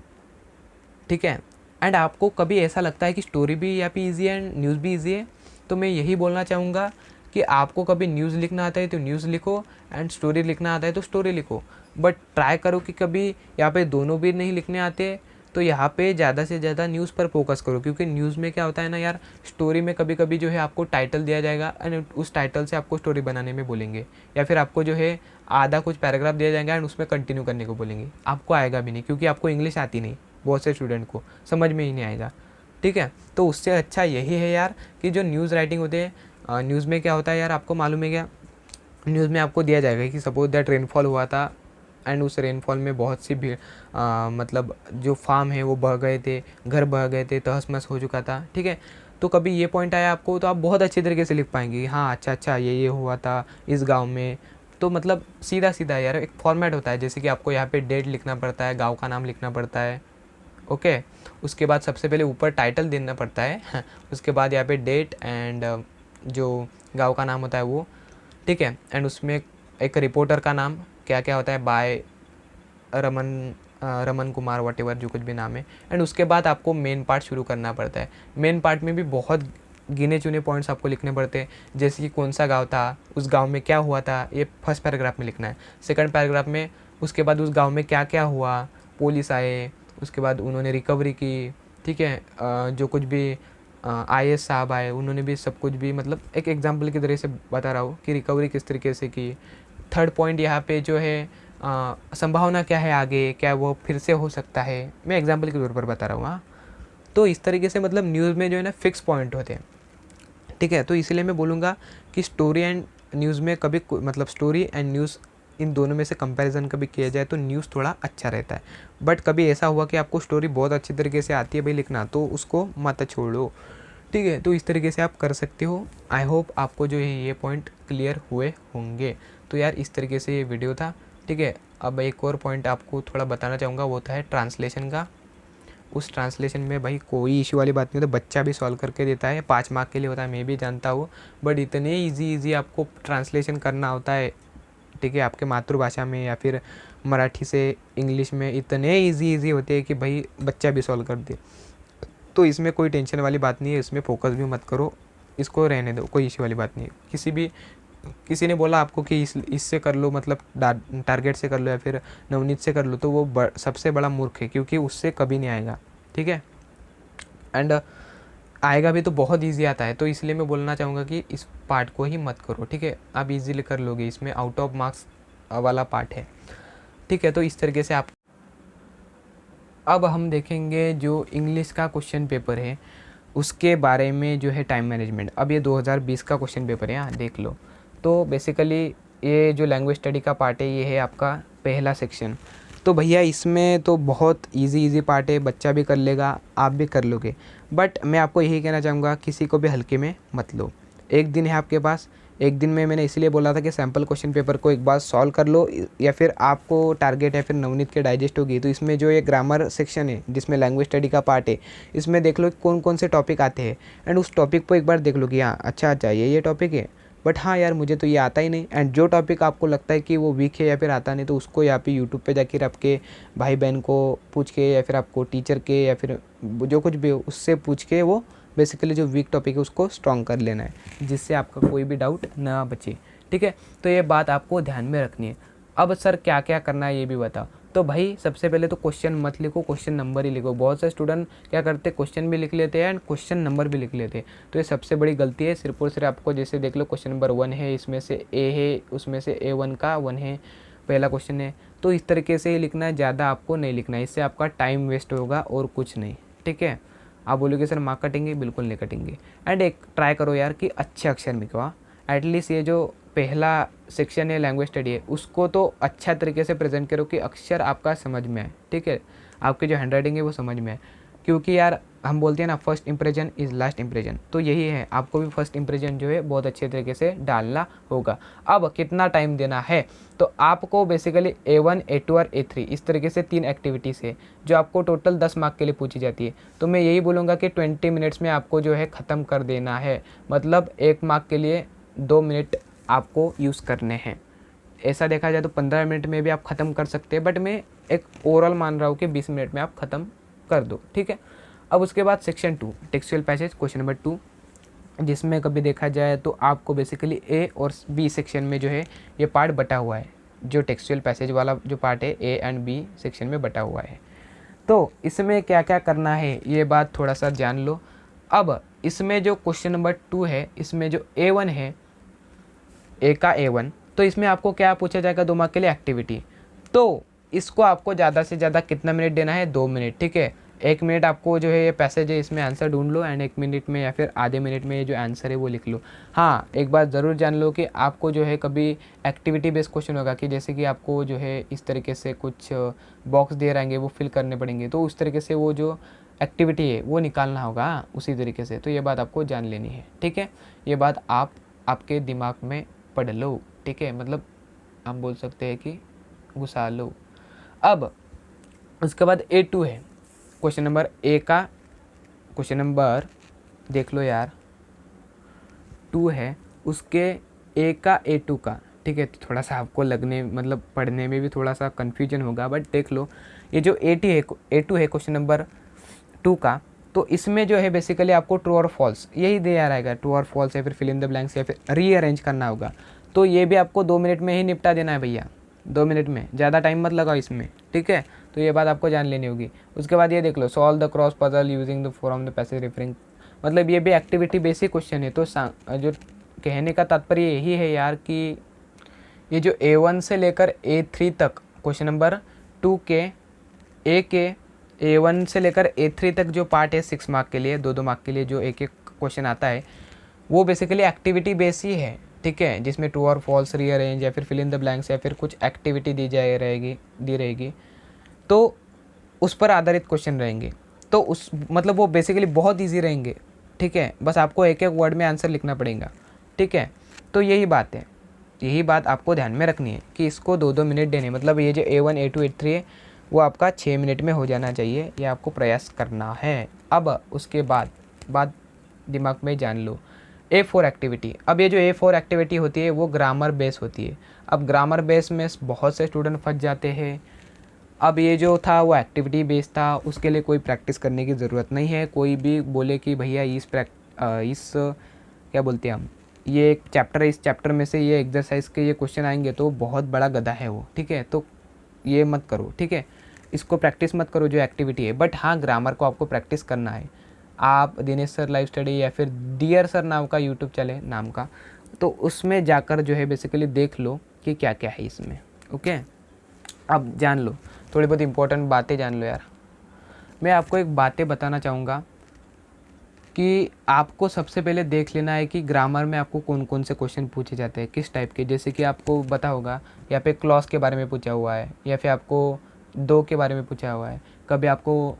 ठीक है। एंड आपको कभी ऐसा लगता है कि स्टोरी भी यहाँ पे ईजी है एंड न्यूज़ भी ईजी है, तो मैं यही बोलना चाहूँगा कि आपको कभी न्यूज़ लिखना आता है तो न्यूज़ लिखो एंड स्टोरी लिखना आता है तो स्टोरी लिखो। बट ट्राई करो कि कभी यहाँ पे दोनों भी नहीं लिखने आते तो यहाँ पे ज़्यादा से ज़्यादा न्यूज़ पर फोकस करो, क्योंकि न्यूज़ में क्या होता है ना यार, स्टोरी में कभी कभी जो है आपको टाइटल दिया जाएगा एंड उस टाइटल से आपको स्टोरी बनाने में बोलेंगे, या फिर आपको जो है आधा कुछ पैराग्राफ दिया जाएगा एंड उसमें कंटिन्यू करने को बोलेंगे, आपको आएगा भी नहीं क्योंकि आपको इंग्लिश आती नहीं, बहुत से स्टूडेंट को समझ में ही नहीं आएगा। ठीक है, तो उससे अच्छा यही है यार कि जो न्यूज़ राइटिंग होते हैं, न्यूज़ में क्या होता है यार, आपको मालूम है क्या, न्यूज़ में आपको दिया जाएगा कि सपोज दैट रेनफॉल हुआ था एंड उस रेनफॉल में बहुत सी भीड़, मतलब जो फार्म है वो बह गए थे, घर बह गए थे, तहस महस हो चुका था। ठीक है, तो कभी ये पॉइंट आया आपको तो आप बहुत अच्छी तरीके से लिख पाएंगे, हाँ अच्छा अच्छा ये हुआ था इस गांव में। तो मतलब सीधा सीधा यार एक फॉर्मेट होता है, जैसे कि आपको यहाँ पे डेट लिखना पड़ता है, गांव का नाम लिखना पड़ता है। ओके, उसके बाद सबसे पहले ऊपर टाइटल देना पड़ता है उसके बाद यहाँ पे डेट एंड जो गांव का नाम होता है वो। ठीक है, एंड उसमें एक रिपोर्टर का नाम क्या क्या होता है, बाय रमन कुमार वटेवर जो कुछ भी नाम है। एंड उसके बाद आपको मेन पार्ट शुरू करना पड़ता है। मेन पार्ट में भी बहुत गिने चुने पॉइंट्स आपको लिखने पड़ते हैं, जैसे कि कौन सा गांव था, उस गांव में क्या हुआ था, ये फर्स्ट पैराग्राफ में लिखना है। सेकंड पैराग्राफ में उसके बाद उस गांव में क्या क्या हुआ, पुलिस आए, उसके बाद उन्होंने रिकवरी की। ठीक है, जो कुछ भी IAS साहब आए, उन्होंने भी सब कुछ भी, मतलब एक एग्जाम्पल की तरह से बता रहा हूँ कि रिकवरी किस तरीके से की। थर्ड पॉइंट यहाँ पे जो है संभावना क्या है आगे, क्या वो फिर से हो सकता है, मैं एग्जाम्पल के तौर पर बता रहा हूँ। हाँ, तो इस तरीके से मतलब न्यूज़ में जो है ना फिक्स पॉइंट होते हैं। ठीक है, तो इसलिए मैं बोलूँगा कि स्टोरी एंड न्यूज़ में कभी मतलब स्टोरी एंड न्यूज़ इन दोनों में से कंपैरिजन कभी किया जाए तो न्यूज़ थोड़ा अच्छा रहता है। बट कभी ऐसा हुआ कि आपको स्टोरी बहुत अच्छी तरीके से आती है भाई लिखना, तो उसको मत छोड़ो। ठीक है, तो इस तरीके से आप कर सकते हो। आई होप आपको जो है ये पॉइंट क्लियर हुए होंगे। तो यार इस तरीके से ये वीडियो था। ठीक है, अब एक और पॉइंट आपको थोड़ा बताना चाहूँगा, वो था ट्रांसलेशन का। उस ट्रांसलेशन में भाई कोई इशू वाली बात नहीं होती, बच्चा भी सॉल्व करके देता है, 5 मार्क के लिए होता है, मैं भी जानता हूँ। बट इतने ईजी आपको ट्रांसलेशन करना होता है, ठीक है, आपके मातृभाषा में या फिर मराठी से इंग्लिश में, इतने ईजी होते हैं कि भाई बच्चा भी सॉल्व कर दे। तो इसमें कोई टेंशन वाली बात नहीं है, इसमें फोकस भी मत करो, इसको रहने दो, कोई इशू वाली बात नहीं है। किसी ने बोला आपको कि इससे कर लो, मतलब टारगेट से कर लो या फिर नवनीत से कर लो, तो वो सबसे बड़ा मूर्ख है, क्योंकि उससे कभी नहीं आएगा। ठीक है, एंड आएगा भी तो बहुत इजी आता है। तो इसलिए मैं बोलना चाहूँगा कि इस पार्ट को ही मत करो। ठीक है, आप इजीली कर लोगे, इसमें आउट ऑफ मार्क्स वाला पार्ट है। ठीक है, तो इस तरीके से आप, अब हम देखेंगे जो इंग्लिश का क्वेश्चन पेपर है उसके बारे में, जो है टाइम मैनेजमेंट। अब ये 2020 का क्वेश्चन पेपर है, यहाँ देख लो। तो बेसिकली ये जो लैंग्वेज स्टडी का पार्ट है, ये है आपका पहला सेक्शन। तो भैया इसमें तो बहुत इजी पार्ट है, बच्चा भी कर लेगा, आप भी कर लोगे। बट मैं आपको यही कहना चाहूँगा, किसी को भी हल्के में मत लो। एक दिन है आपके पास, एक दिन में मैंने इसलिए बोला था कि सैम्पल क्वेश्चन पेपर को एक बार सॉल्व कर लो, या फिर आपको टारगेट है फिर नवनीत के डाइजेस्ट होगी। तो इसमें जो ये ग्रामर सेक्शन है जिसमें लैंग्वेज स्टडी का पार्ट है, इसमें देख लो कौन कौन से टॉपिक आते हैं, एंड उस टॉपिक को एक बार देख लो कि हाँ अच्छा ये टॉपिक है, बट हाँ यार मुझे तो ये आता ही नहीं। एंड जो टॉपिक आपको लगता है कि वो वीक है या फिर आता नहीं, तो उसको यहाँ पे यूट्यूब पे जाकर आपके भाई बहन को पूछ के, या फिर आपको टीचर के, या फिर जो कुछ भी हो उससे पूछ के, वो बेसिकली जो वीक टॉपिक है उसको स्ट्रॉन्ग कर लेना है, जिससे आपका कोई भी डाउट ना बचे। ठीक है, तो ये बात आपको ध्यान में रखनी है। अब सर क्या क्या करना है ये भी बताओ। तो भाई सबसे पहले तो क्वेश्चन मत लिखो, क्वेश्चन नंबर ही लिखो। बहुत से स्टूडेंट क्या करते हैं, क्वेश्चन भी लिख लेते हैं एंड क्वेश्चन नंबर भी लिख लेते हैं, तो ये सबसे बड़ी गलती है। सिर्फ और सिर्फ आपको, जैसे देख लो क्वेश्चन नंबर 1 है, इसमें से ए है, उसमें से A1 का 1 है, पहला क्वेश्चन है, तो इस तरीके से ही लिखना है, ज़्यादा आपको नहीं लिखना है, इससे आपका टाइम वेस्ट होगा और कुछ नहीं। ठीक है, आप बोलोगे सर मार्क कटेंगे, बिल्कुल नहीं कटेंगे। एंड एक ट्राई करो यार कि अच्छे अक्षर में लिखवा, एटलीस्ट ये जो पहला सेक्शन है लैंग्वेज स्टडी है, उसको तो अच्छा तरीके से प्रेजेंट करो कि अक्षर आपका समझ में आए। ठीक है, आपकी जो हैंडराइटिंग है वो समझ में आए, क्योंकि यार हम बोलते हैं ना first impression is last impression, तो यही है, आपको भी फर्स्ट इंप्रेशन जो है बहुत अच्छे तरीके से डालना होगा। अब कितना टाइम देना है, तो आपको बेसिकली A1, A2 और A3 इस तरीके से 3 एक्टिविटीज़ है जो आपको टोटल 10 मार्क के लिए पूछी जाती है। तो मैं यही बोलूँगा कि 20 मिनट्स में आपको जो है ख़त्म कर देना है, मतलब 1 मार्क के लिए 2 मिनट आपको यूज़ करने हैं। ऐसा देखा जाए तो 15 मिनट में भी आप ख़त्म कर सकते हैं, बट मैं एक ओवरऑल मान रहा हूँ कि 20 मिनट में आप ख़त्म कर दो। ठीक है, अब उसके बाद section 2 textual passage question number 2, जिसमें कभी देखा जाए तो आपको बेसिकली A और B सेक्शन में जो है ये पार्ट बटा हुआ है, जो टेक्सचुअल पैसेज वाला जो पार्ट है A एंड B सेक्शन में बटा हुआ है। तो इसमें क्या क्या करना है ये बात थोड़ा सा जान लो। अब इसमें जो क्वेश्चन नंबर 2 है, इसमें जो A1 है, A का A1, तो तो इसमें आपको क्या पूछा जाएगा 2 मार्क के लिए, एक्टिविटी। तो इसको आपको ज़्यादा से ज़्यादा कितना मिनट देना है, 2 मिनट, ठीक है। 1 मिनट आपको जो है ये पैसेज है इसमें आंसर ढूंढ लो, एंड 1 मिनट में या फिर आधे मिनट में ये जो आंसर है वो लिख लो। हाँ, एक बात ज़रूर जान लो कि आपको जो है कभी एक्टिविटी बेस्ड क्वेश्चन होगा कि जैसे कि आपको जो है इस तरीके से कुछ बॉक्स दे रहेंगे वो फिल करने पड़ेंगे, तो उस तरीके से वो जो एक्टिविटी है वो निकालना होगा उसी तरीके से। तो ये बात आपको जान लेनी है, ठीक है। ये बात आप आपके दिमाग में पढ़ लो, ठीक है, मतलब हम बोल सकते हैं कि घुसा लो। अब उसके बाद A2 है, क्वेश्चन नंबर ए का क्वेश्चन नंबर देख लो यार 2 है, उसके ए का A2 का, ठीक है। तो थोड़ा सा आपको लगने मतलब पढ़ने में भी थोड़ा सा कन्फ्यूजन होगा, बट देख लो ये जो A2 है क्वेश्चन नंबर 2 का, तो इसमें जो है बेसिकली आपको ट्रू और फॉल्स यही दिया रहेगा, ट्रू और फॉल्स या फिर फिल इन द ब्लैंक्स या फिर रीअरेंज करना होगा। तो ये भी आपको 2 मिनट में ही निपटा देना है भैया, 2 मिनट में, ज़्यादा टाइम मत लगाओ इसमें, ठीक है। तो ये बात आपको जान लेनी होगी। उसके बाद ये देख लो, solve the cross puzzle using the from the passage referring, मतलब ये भी एक्टिविटी बेसिक क्वेश्चन है। तो जो कहने का तात्पर्य यही है यार कि ये जो A1 से लेकर A3 तक क्वेश्चन नंबर 2 के A1 से लेकर A3 तक जो पार्ट है 6 मार्क के लिए, 2-2 मार्क के लिए जो एक एक क्वेश्चन आता है, वो बेसिकली एक्टिविटी बेस ही है, ठीक है, जिसमें ट्रू और फॉल्स, रीअरेंज या फिर फिल इन द ब्लैंक्स या फिर कुछ एक्टिविटी दी रहेगी, तो उस पर आधारित क्वेश्चन रहेंगे। तो उस मतलब वो बेसिकली बहुत ईजी रहेंगे, ठीक है। बस आपको एक एक वर्ड में आंसर लिखना पड़ेगा, ठीक है। तो यही बात है, यही बात आपको ध्यान में रखनी है कि इसको 2-2 मिनट देने, मतलब ये जो A1 A2 A3 है वो आपका 6 मिनट में हो जाना चाहिए, ये आपको प्रयास करना है। अब उसके बाद बात दिमाग में जान लो, A4 एक्टिविटी। अब ये जो A4 एक्टिविटी होती है वो ग्रामर बेस होती है। अब ग्रामर बेस में बहुत से स्टूडेंट फंस जाते हैं। अब ये जो था वो एक्टिविटी बेस था, उसके लिए कोई प्रैक्टिस करने की ज़रूरत नहीं है। कोई भी बोले कि भैया इस क्या बोलते हैं हम, ये एक चैप्टर है, इस चैप्टर में से ये एग्जरसाइज के ये क्वेश्चन आएंगे तो बहुत बड़ा गधा है वो, ठीक है। तो ये मत करो, ठीक है, इसको प्रैक्टिस मत करो जो एक्टिविटी है। बट हाँ, ग्रामर को आपको प्रैक्टिस करना है। आप दिनेश सर लाइव स्टडी या फिर डियर सर नाम का यूट्यूब चैनल नाम का, तो उसमें जाकर जो है बेसिकली देख लो कि क्या क्या है इसमें, ओके। अब जान लो, थोड़ी बहुत इंपॉर्टेंट बातें जान लो यार। मैं आपको एक बातें बताना चाहूँगा कि आपको सबसे पहले देख लेना है कि ग्रामर में आपको कौन कौन से क्वेश्चन पूछे जाते हैं, किस टाइप के। जैसे कि आपको पता होगा यहाँ पे क्लॉज के बारे में पूछा हुआ है, या फिर आपको दो के बारे में पूछा हुआ है। कभी आपको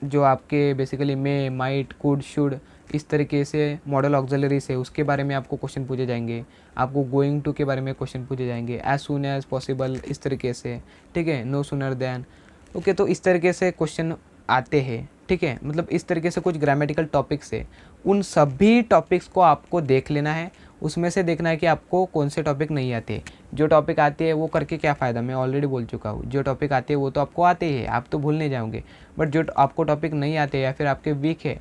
जो आपके basically may, might, could, should, इस तरीके से मॉडल ऑक्सिलरीज है उसके बारे में आपको क्वेश्चन पूछे जाएंगे। आपको गोइंग टू के बारे में क्वेश्चन पूछे जाएंगे, एज सून एज पॉसिबल, इस तरीके से, ठीक है, नो सूनर देन, ओके। तो इस तरीके से क्वेश्चन आते हैं, ठीक है। मतलब इस तरीके से कुछ ग्रामेटिकल टॉपिक्स है, उन सभी टॉपिक्स को आपको देख लेना है। उसमें से देखना है कि आपको कौन से टॉपिक नहीं आते। जो टॉपिक आते हैं वो करके क्या फ़ायदा, मैं ऑलरेडी बोल चुका हूँ। जो टॉपिक आते हैं वो तो आपको आते ही है, आप तो भूल नहीं जाओगे। बट जो आपको टॉपिक नहीं आते या फिर आपके वीक है,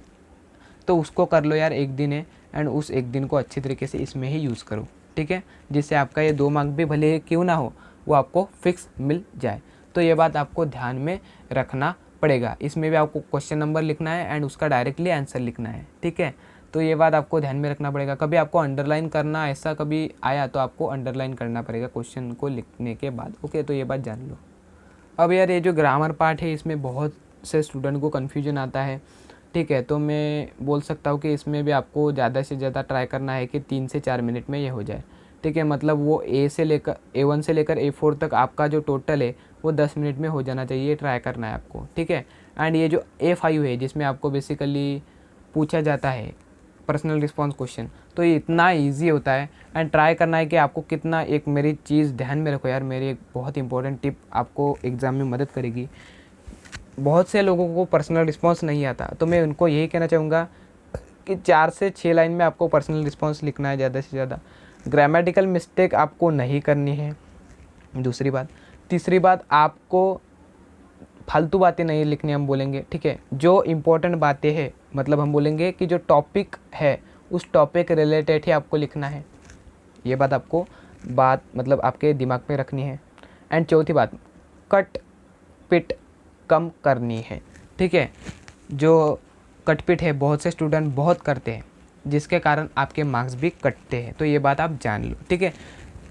तो उसको कर लो यार, एक दिन है, एंड उस एक दिन को अच्छी तरीके से इसमें ही यूज़ करो, ठीक है, जिससे आपका ये 2 मार्क भी भले क्यों ना हो वो आपको फिक्स मिल जाए। तो ये बात आपको ध्यान में रखना पड़ेगा। इसमें भी आपको क्वेश्चन नंबर लिखना है एंड उसका डायरेक्टली आंसर लिखना है, ठीक है। तो ये बात आपको ध्यान में रखना पड़ेगा। कभी आपको अंडरलाइन करना ऐसा कभी आया तो आपको अंडरलाइन करना पड़ेगा क्वेश्चन को लिखने के बाद, ओके। तो ये बात जान लो। अब यार ये जो ग्रामर पार्ट है इसमें बहुत से स्टूडेंट को कन्फ्यूजन आता है, ठीक है। तो मैं बोल सकता हूँ कि इसमें भी आपको ज़्यादा से ज़्यादा ट्राई करना है कि 3 से 4 मिनट में ये हो जाए, ठीक है। मतलब वो A1 से लेकर A4 तक आपका जो टोटल है वो 10 मिनट में हो जाना चाहिए, ट्राई करना है आपको, ठीक है। एंड ये जो A5 है जिसमें आपको बेसिकली पूछा जाता है पर्सनल रिस्पॉन्स क्वेश्चन, तो ये इतना ईजी होता है। एंड ट्राई करना है कि आपको कितना, एक मेरी चीज़ ध्यान में रखो यार, मेरी एक बहुत इंपॉर्टेंट टिप आपको एग्ज़ाम में मदद करेगी। बहुत से लोगों को पर्सनल रिस्पॉन्स नहीं आता, तो मैं उनको यही कहना चाहूँगा कि 4 से 6 लाइन में आपको पर्सनल रिस्पॉन्स लिखना है ज़्यादा से ज़्यादा। ग्रामेटिकल मिस्टेक आपको नहीं करनी है, दूसरी बात। तीसरी बात, आपको फालतू बातें नहीं लिखनी, हम बोलेंगे, ठीक है। जो इम्पोर्टेंट बातें हैं, मतलब हम बोलेंगे कि जो टॉपिक है उस टॉपिक रिलेटेड ही आपको लिखना है। ये बात आपको मतलब आपके दिमाग में रखनी है। एंड चौथी बात, कट पिट कम करनी है, ठीक है। जो कट पिट है बहुत से स्टूडेंट बहुत करते हैं, जिसके कारण आपके मार्क्स भी कटते हैं। तो ये बात आप जान लो, ठीक है।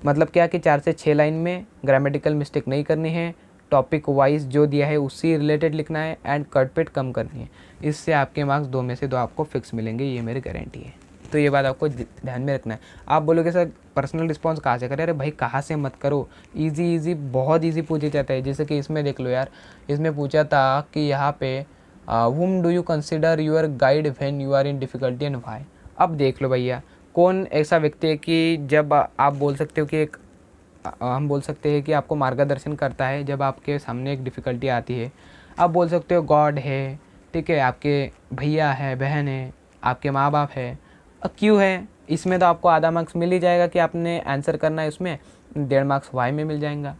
मतलब क्या कि 4 से 6 लाइन में ग्रामेटिकल मिस्टेक नहीं करनी है, टॉपिक वाइज जो दिया है उसी रिलेटेड लिखना है एंड कट पिट कम करनी है। इससे आपके मार्क्स 2 में से 2 आपको फिक्स मिलेंगे, ये मेरी गारंटी है। तो ये बात आपको ध्यान में रखना है। आप बोलोगे सर पर्सनल रिस्पॉन्स कहाँ से करें? अरे भाई कहाँ से मत करो, इजी बहुत ईजी पूछा जाता है। जैसे कि इसमें देख लो यार, इसमें पूछा था कि यहाँ पे whom do you consider your guide when you are in difficulty and why. अब देख लो भैया, कौन ऐसा व्यक्ति है कि जब आप बोल सकते हो कि एक हम बोल सकते हैं कि आपको मार्गदर्शन करता है जब आपके सामने एक डिफ़िकल्टी आती है। आप बोल सकते हो गॉड है, ठीक है, आपके भैया है, बहन है, आपके माँ बाप है। क्यों है? इसमें तो आपको आधा मार्क्स मिल ही जाएगा कि आपने आंसर करना है, उसमें 1.5 मार्क्स वाई में मिल जाएगा।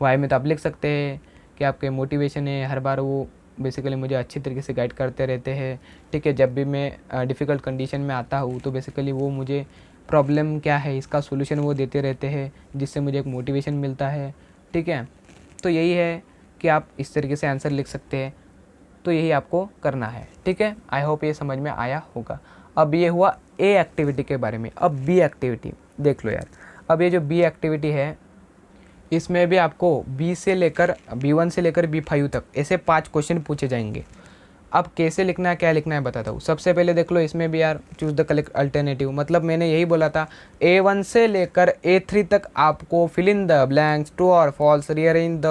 वाई में तो आप लिख सकते हैं कि आपके मोटिवेशन है, हर बार वो बेसिकली मुझे अच्छी तरीके से गाइड करते रहते हैं, ठीक है। जब भी मैं डिफ़िकल्ट कंडीशन में आता हूँ तो बेसिकली वो मुझे प्रॉब्लम क्या है इसका सोल्यूशन वो देते रहते हैं, जिससे मुझे एक मोटिवेशन मिलता है, ठीक है। तो यही है कि आप इस तरीके से आंसर लिख सकते हैं। तो यही आपको करना है, ठीक है। आई होप ये समझ में आया होगा। अब ये हुआ ए एक्टिविटी के बारे में। अब बी एक्टिविटी देख लो यार। अब ये जो बी एक्टिविटी है इसमें भी आपको B1 से लेकर B5 तक ऐसे 5 क्वेश्चन पूछे जाएंगे। अब कैसे लिखना है, क्या लिखना है बताता हूँ। सबसे पहले देख लो, इसमें भी यार चूज़ द करेक्ट अल्टरनेटिव। मतलब मैंने यही बोला था, A1 से लेकर A3 तक आपको fill in the blanks, true और false, rearrange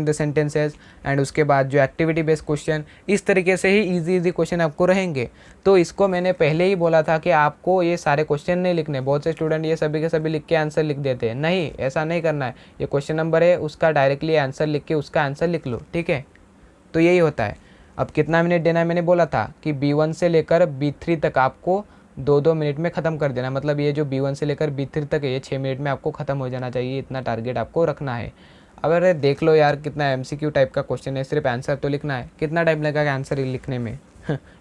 the sentences and उसके बाद जो एक्टिविटी बेस्ड क्वेश्चन, इस तरीके से ही इजी क्वेश्चन आपको रहेंगे। तो इसको मैंने पहले ही बोला था कि आपको ये सारे क्वेश्चन नहीं लिखने। बहुत से स्टूडेंट ये सभी के सभी लिख के आंसर लिख देते हैं, नहीं, ऐसा नहीं करना है। ये क्वेश्चन नंबर है, उसका डायरेक्टली आंसर लिख के उसका आंसर लिख लो, ठीक है। तो यही होता है। अब कितना मिनट देना है, मैंने बोला था कि B1 से लेकर B3 तक आपको 2-2 मिनट में ख़त्म कर देना। मतलब ये जो B1 से लेकर B3 तक है ये 6 मिनट में आपको ख़त्म हो जाना चाहिए, इतना टारगेट आपको रखना है। अगर देख लो यार कितना MCQ टाइप का क्वेश्चन है, सिर्फ आंसर तो लिखना है। कितना टाइम लगेगा आंसर लिखने में?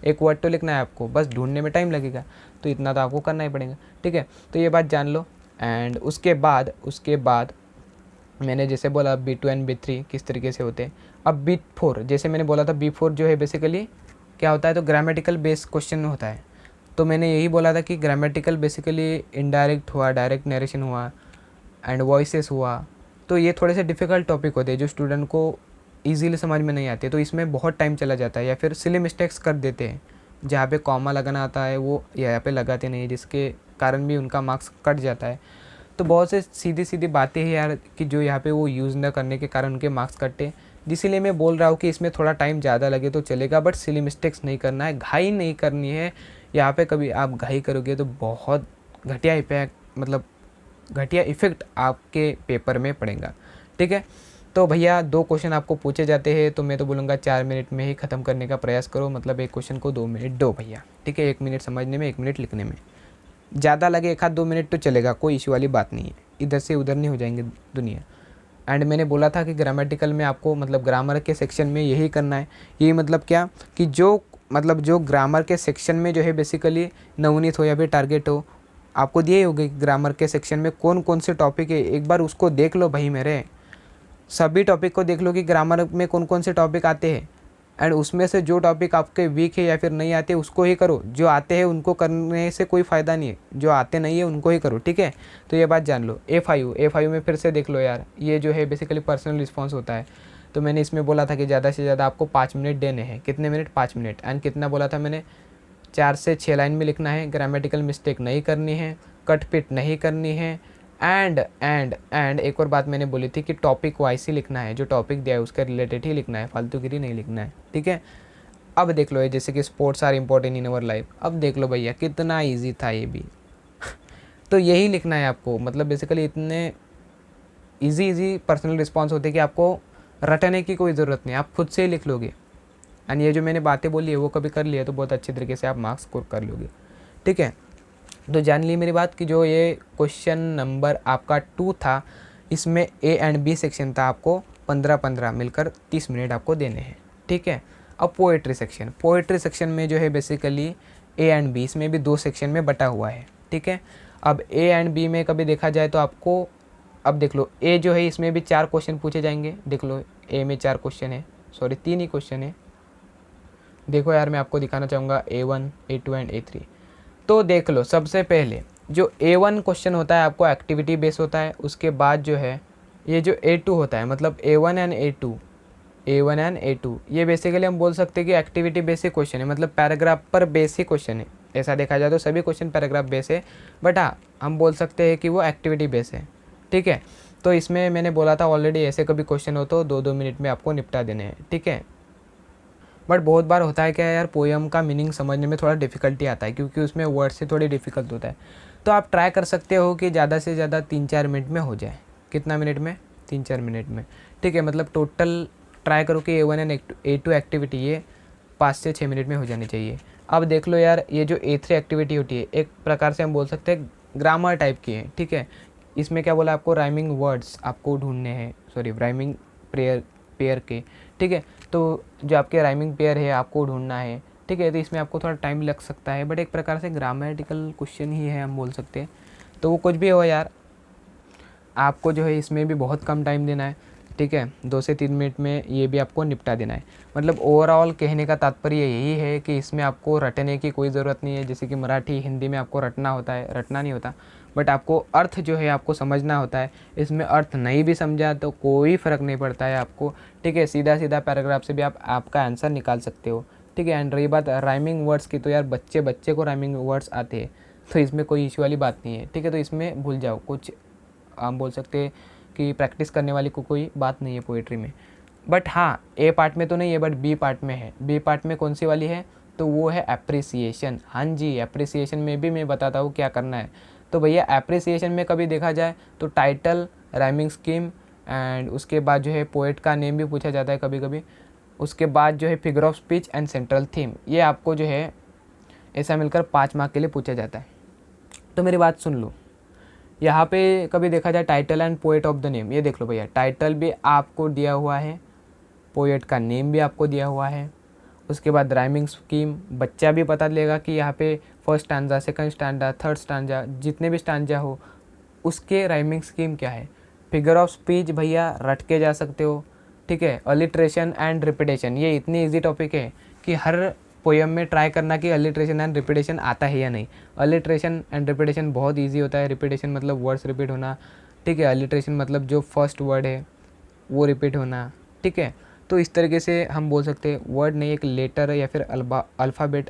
एक वर्ड तो लिखना है आपको, बस ढूंढने में टाइम लगेगा, तो इतना तो आपको करना ही पड़ेगा, ठीक है। तो ये बात जान लो। एंड उसके बाद मैंने जैसे बोला B2 एंड B3 किस तरीके से होते हैं। अब B4 जैसे मैंने बोला था, B4 जो है बेसिकली क्या होता है, तो ग्रामेटिकल बेस्ड क्वेश्चन होता है। तो मैंने यही बोला था कि ग्रामेटिकल बेसिकली इनडायरेक्ट हुआ, डायरेक्ट नरेशन हुआ एंड वॉइसेस हुआ। तो ये थोड़े से डिफ़िकल्ट टॉपिक होते हैं जो स्टूडेंट को ईजीली समझ में नहीं आते। तो इसमें बहुत टाइम चला जाता है, या फिर सिली मिस्टेक्स कर देते हैं। जहाँ पे कॉमा लगाना आता है वो यहाँ पे लगाते नहीं है, जिसके कारण भी उनका मार्क्स कट जाता है। तो बहुत से सीधी बातें हैं यार कि जो यहाँ पे वो यूज़ न करने के कारण उनके मार्क्स कटे। इसीलिए मैं बोल रहा हूँ कि इसमें थोड़ा टाइम ज़्यादा लगे तो चलेगा, बट सिली मिस्टेक्स नहीं करना है, घाई नहीं करनी है। यहाँ पे कभी आप घाई करोगे तो बहुत घटिया इफेक्ट आपके पेपर में पड़ेगा, ठीक है। तो भैया 2 क्वेश्चन आपको पूछे जाते हैं, तो मैं तो बोलूँगा 4 मिनट में ही ख़त्म करने का प्रयास करो। मतलब एक क्वेश्चन को 2 मिनट दो भैया, ठीक है। 1 मिनट समझने में, 1 मिनट लिखने में। ज़्यादा लगे 1-2 मिनट तो चलेगा, कोई इशू वाली बात नहीं है। इधर से उधर नहीं हो जाएंगे दुनिया। एंड मैंने बोला था कि ग्रामेटिकल में आपको मतलब ग्रामर के सेक्शन में यही करना है। यही मतलब क्या कि जो ग्रामर के सेक्शन में जो है बेसिकली नवनीत हो या फिर टारगेट हो, आपको दिए होंगे ग्रामर के सेक्शन में कौन कौन से टॉपिक है। एक बार उसको देख लो भाई, मेरे सभी टॉपिक को देख लो कि ग्रामर में कौन कौन से टॉपिक आते हैं। एंड उसमें से जो टॉपिक आपके वीक है या फिर नहीं आते उसको ही करो। जो आते हैं उनको करने से कोई फ़ायदा नहीं है, जो आते नहीं है उनको ही करो, ठीक है। तो ये बात जान लो। A5 में फिर से देख लो यार, ये जो है बेसिकली पर्सनल रिस्पॉन्स होता है। तो मैंने इसमें बोला था कि ज़्यादा से ज़्यादा आपको 5 मिनट देने हैं। कितने मिनट? 5 मिनट। एंड कितना बोला था मैंने? 4 से 6 लाइन में लिखना है, ग्रामेटिकल मिस्टेक नहीं करनी है, कट पिट नहीं करनी है। एंड एक और बात मैंने बोली थी कि टॉपिक वाइज ही लिखना है, जो टॉपिक दिया है उसके रिलेटेड ही लिखना है, फालतूगिरी नहीं लिखना है, ठीक है। अब देख लो ये जैसे कि sports are important in our life. अब देख लो भैया कितना इजी था ये भी। तो यही लिखना है आपको। मतलब बेसिकली इतने इजी पर्सनल रिस्पॉन्स होते हैं कि आपको रटने की कोई ज़रूरत नहीं, आप खुद से ही लिख लोगे। एंड ये जो मैंने बातें बोली है वो कभी कर लिया तो बहुत अच्छे तरीके से आप मार्क्स स्कोर कर लोगे, ठीक है। तो जान ली मेरी बात कि जो ये क्वेश्चन नंबर आपका 2 था, इसमें A एंड B सेक्शन था, आपको 15-15 मिलकर 30 मिनट आपको देने हैं, ठीक है। अब पोएट्री सेक्शन में जो है बेसिकली A एंड B, इसमें भी 2 सेक्शन में बटा हुआ है, ठीक है। अब A एंड B में कभी देखा जाए तो आपको, अब देख लो A जो है इसमें भी 4 क्वेश्चन पूछे जाएंगे। देख लो A में 4 क्वेश्चन है, 3 ही क्वेश्चन है। देखो यार मैं आपको दिखाना चाहूँगा A1, A2 एंड A3। तो देख लो सबसे पहले जो A1 क्वेश्चन होता है आपको एक्टिविटी बेस होता है, उसके बाद जो है ये जो A2 होता है, मतलब A1 एंड A2 ये बेसिकली हम बोल सकते हैं कि एक्टिविटी बेसिक क्वेश्चन है, मतलब पैराग्राफ पर बेसिक क्वेश्चन है। ऐसा देखा जाए तो सभी क्वेश्चन पैराग्राफ बेस है, बट हाँ हम बोल सकते हैं कि वो एक्टिविटी बेस है, ठीक है। तो इसमें मैंने बोला था ऑलरेडी, ऐसे कभी क्वेश्चन हो तो 2-2 मिनट में आपको निपटा देने हैं, ठीक है। बट बहुत बार होता है क्या यार, पोएम का मीनिंग समझने में थोड़ा डिफ़िकल्टी आता है, क्योंकि उसमें वर्ड से थोड़ी डिफ़िकल्ट होता है। तो आप ट्राई कर सकते हो कि ज़्यादा से ज़्यादा 3-4 मिनट में हो जाए। कितना मिनट में? 3-4 मिनट में, ठीक है। मतलब टोटल ट्राई करो कि A1 एंड A2 एक्टिविटी ये 5 से 6 मिनट में हो जानी चाहिए। अब देख लो यार, ये जो A3 एक्टिविटी होती है, एक प्रकार से हम बोल सकते हैं ग्रामर टाइप की है, ठीक है। इसमें क्या बोला आपको, राइमिंग वर्ड्स आपको ढूंढने हैं, सॉरी राइमिंग पेयर के, ठीक है। तो जो आपके राइमिंग पेयर है आपको ढूंढना है, ठीक है। तो इसमें आपको थोड़ा टाइम लग सकता है, बट एक प्रकार से ग्रामेटिकल क्वेश्चन ही है, हम बोल सकते हैं। तो वो कुछ भी हो यार, आपको जो है इसमें भी बहुत कम टाइम देना है, ठीक है। 2 से 3 मिनट में ये भी आपको निपटा देना है। मतलब ओवरऑल कहने का तात्पर्य यही है कि इसमें आपको रटने की कोई ज़रूरत नहीं है। जैसे कि मराठी, हिंदी में आपको रटना होता है, रटना नहीं होता, बट आपको अर्थ जो है आपको समझना होता है। इसमें अर्थ नहीं भी समझा तो कोई फ़र्क नहीं पड़ता है आपको, ठीक है। सीधा सीधा पैराग्राफ से भी आप आपका आंसर निकाल सकते हो, ठीक है। एंड रही बात राइमिंग वर्ड्स की, तो यार बच्चे को राइमिंग वर्ड्स आते हैं, तो इसमें कोई इशू वाली बात नहीं है, ठीक है। तो इसमें भूल जाओ, कुछ हम बोल सकते हैं कि प्रैक्टिस करने वाली को कोई बात नहीं है पोइट्री में। बट हाँ, ए पार्ट में तो नहीं है, बट बी पार्ट में है। बी पार्ट में कौन सी वाली है, तो वो है एप्रिसिएशन। हाँ जी, एप्रिसिएशन में भी मैं बताता हूँ क्या करना है। तो भैया एप्रिसिएशन में कभी देखा जाए तो टाइटल, राइमिंग स्कीम एंड उसके बाद जो है पोएट का नेम भी पूछा जाता है कभी कभी। उसके बाद जो है figure of speech and central theme, ये आपको जो है ऐसा मिलकर 5 मार्क के लिए पूछा जाता है। तो मेरी बात सुन लो, यहाँ पे कभी देखा जाए title and poet of the name, ये देख लो भैया, टाइटल भी आपको दिया हुआ है, पोएट का नेम भी आपको दिया हुआ है। उसके बाद राइमिंग स्कीम, बच्चा भी पता लेगा कि यहाँ पे first stanza, second stanza, third stanza, जितने भी स्टैंजा हो उसके राइमिंग स्कीम क्या है। फिगर ऑफ स्पीच भैया रट के जा सकते हो, ठीक है। अलिट्रेशन एंड रिपीटेशन, ये इतनी ईजी टॉपिक है कि हर पोएम में ट्राई करना कि अलिट्रेशन एंड रिपीटेशन आता है या नहीं। अलिट्रेशन एंड रिपीटेशन बहुत इजी होता है। रिपीटेशन मतलब वर्ड्स रिपीट होना, ठीक है। अलिट्रेशन मतलब जो फर्स्ट वर्ड है वो रिपीट होना, ठीक है। तो इस तरीके से हम बोल सकते हैं, वर्ड नहीं एक लेटर या फिर अल्फ़ाबेट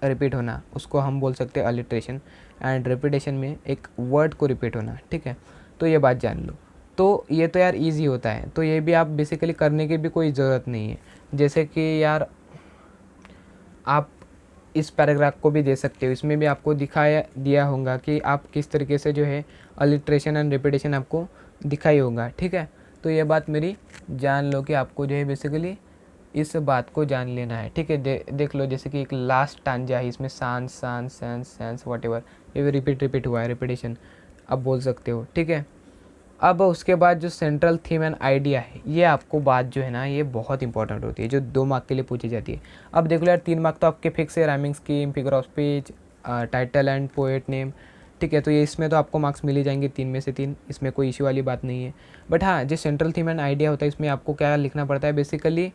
रिपीट होना, उसको हम बोल सकते हैं अलिट्रेशन। एंड रिपीटेशन में एक वर्ड को रिपीट होना, ठीक है। तो ये बात जान लो। तो ये तो यार इजी होता है, तो ये भी आप बेसिकली करने की भी कोई ज़रूरत नहीं है। जैसे कि यार आप इस पैराग्राफ को भी दे सकते हो, इसमें भी आपको दिया होगा कि आप किस तरीके से जो है अलिट्रेशन एंड रिपीटेशन आपको दिखाई होगा, ठीक है। तो ये बात मेरी जान लो कि आपको जो है बेसिकली इस बात को जान लेना है, ठीक है। देख लो, जैसे कि एक लास्ट टांजा है, इसमें सांस सांस सेंस सेंस वट एवर, ये भी रिपीट हुआ है, रिपीटेशन आप बोल सकते हो, ठीक है। अब उसके बाद जो सेंट्रल थीम एंड आइडिया है, ये आपको बात जो है ना, ये बहुत इंपॉर्टेंट होती है, जो 2 मार्क के लिए पूछी जाती है। अब देख लो यार, 3 मार्क तो आपके फिक्स है, rhyming scheme, figure of speech, title and poet name, ठीक है। तो ये इसमें तो आपको मार्क्स मिल ही जाएंगे 3 में से 3, इसमें कोई इशू वाली बात नहीं है। बट हाँ, जो सेंट्रल थीम एंड आइडिया होता है, इसमें आपको क्या लिखना पड़ता है बेसिकली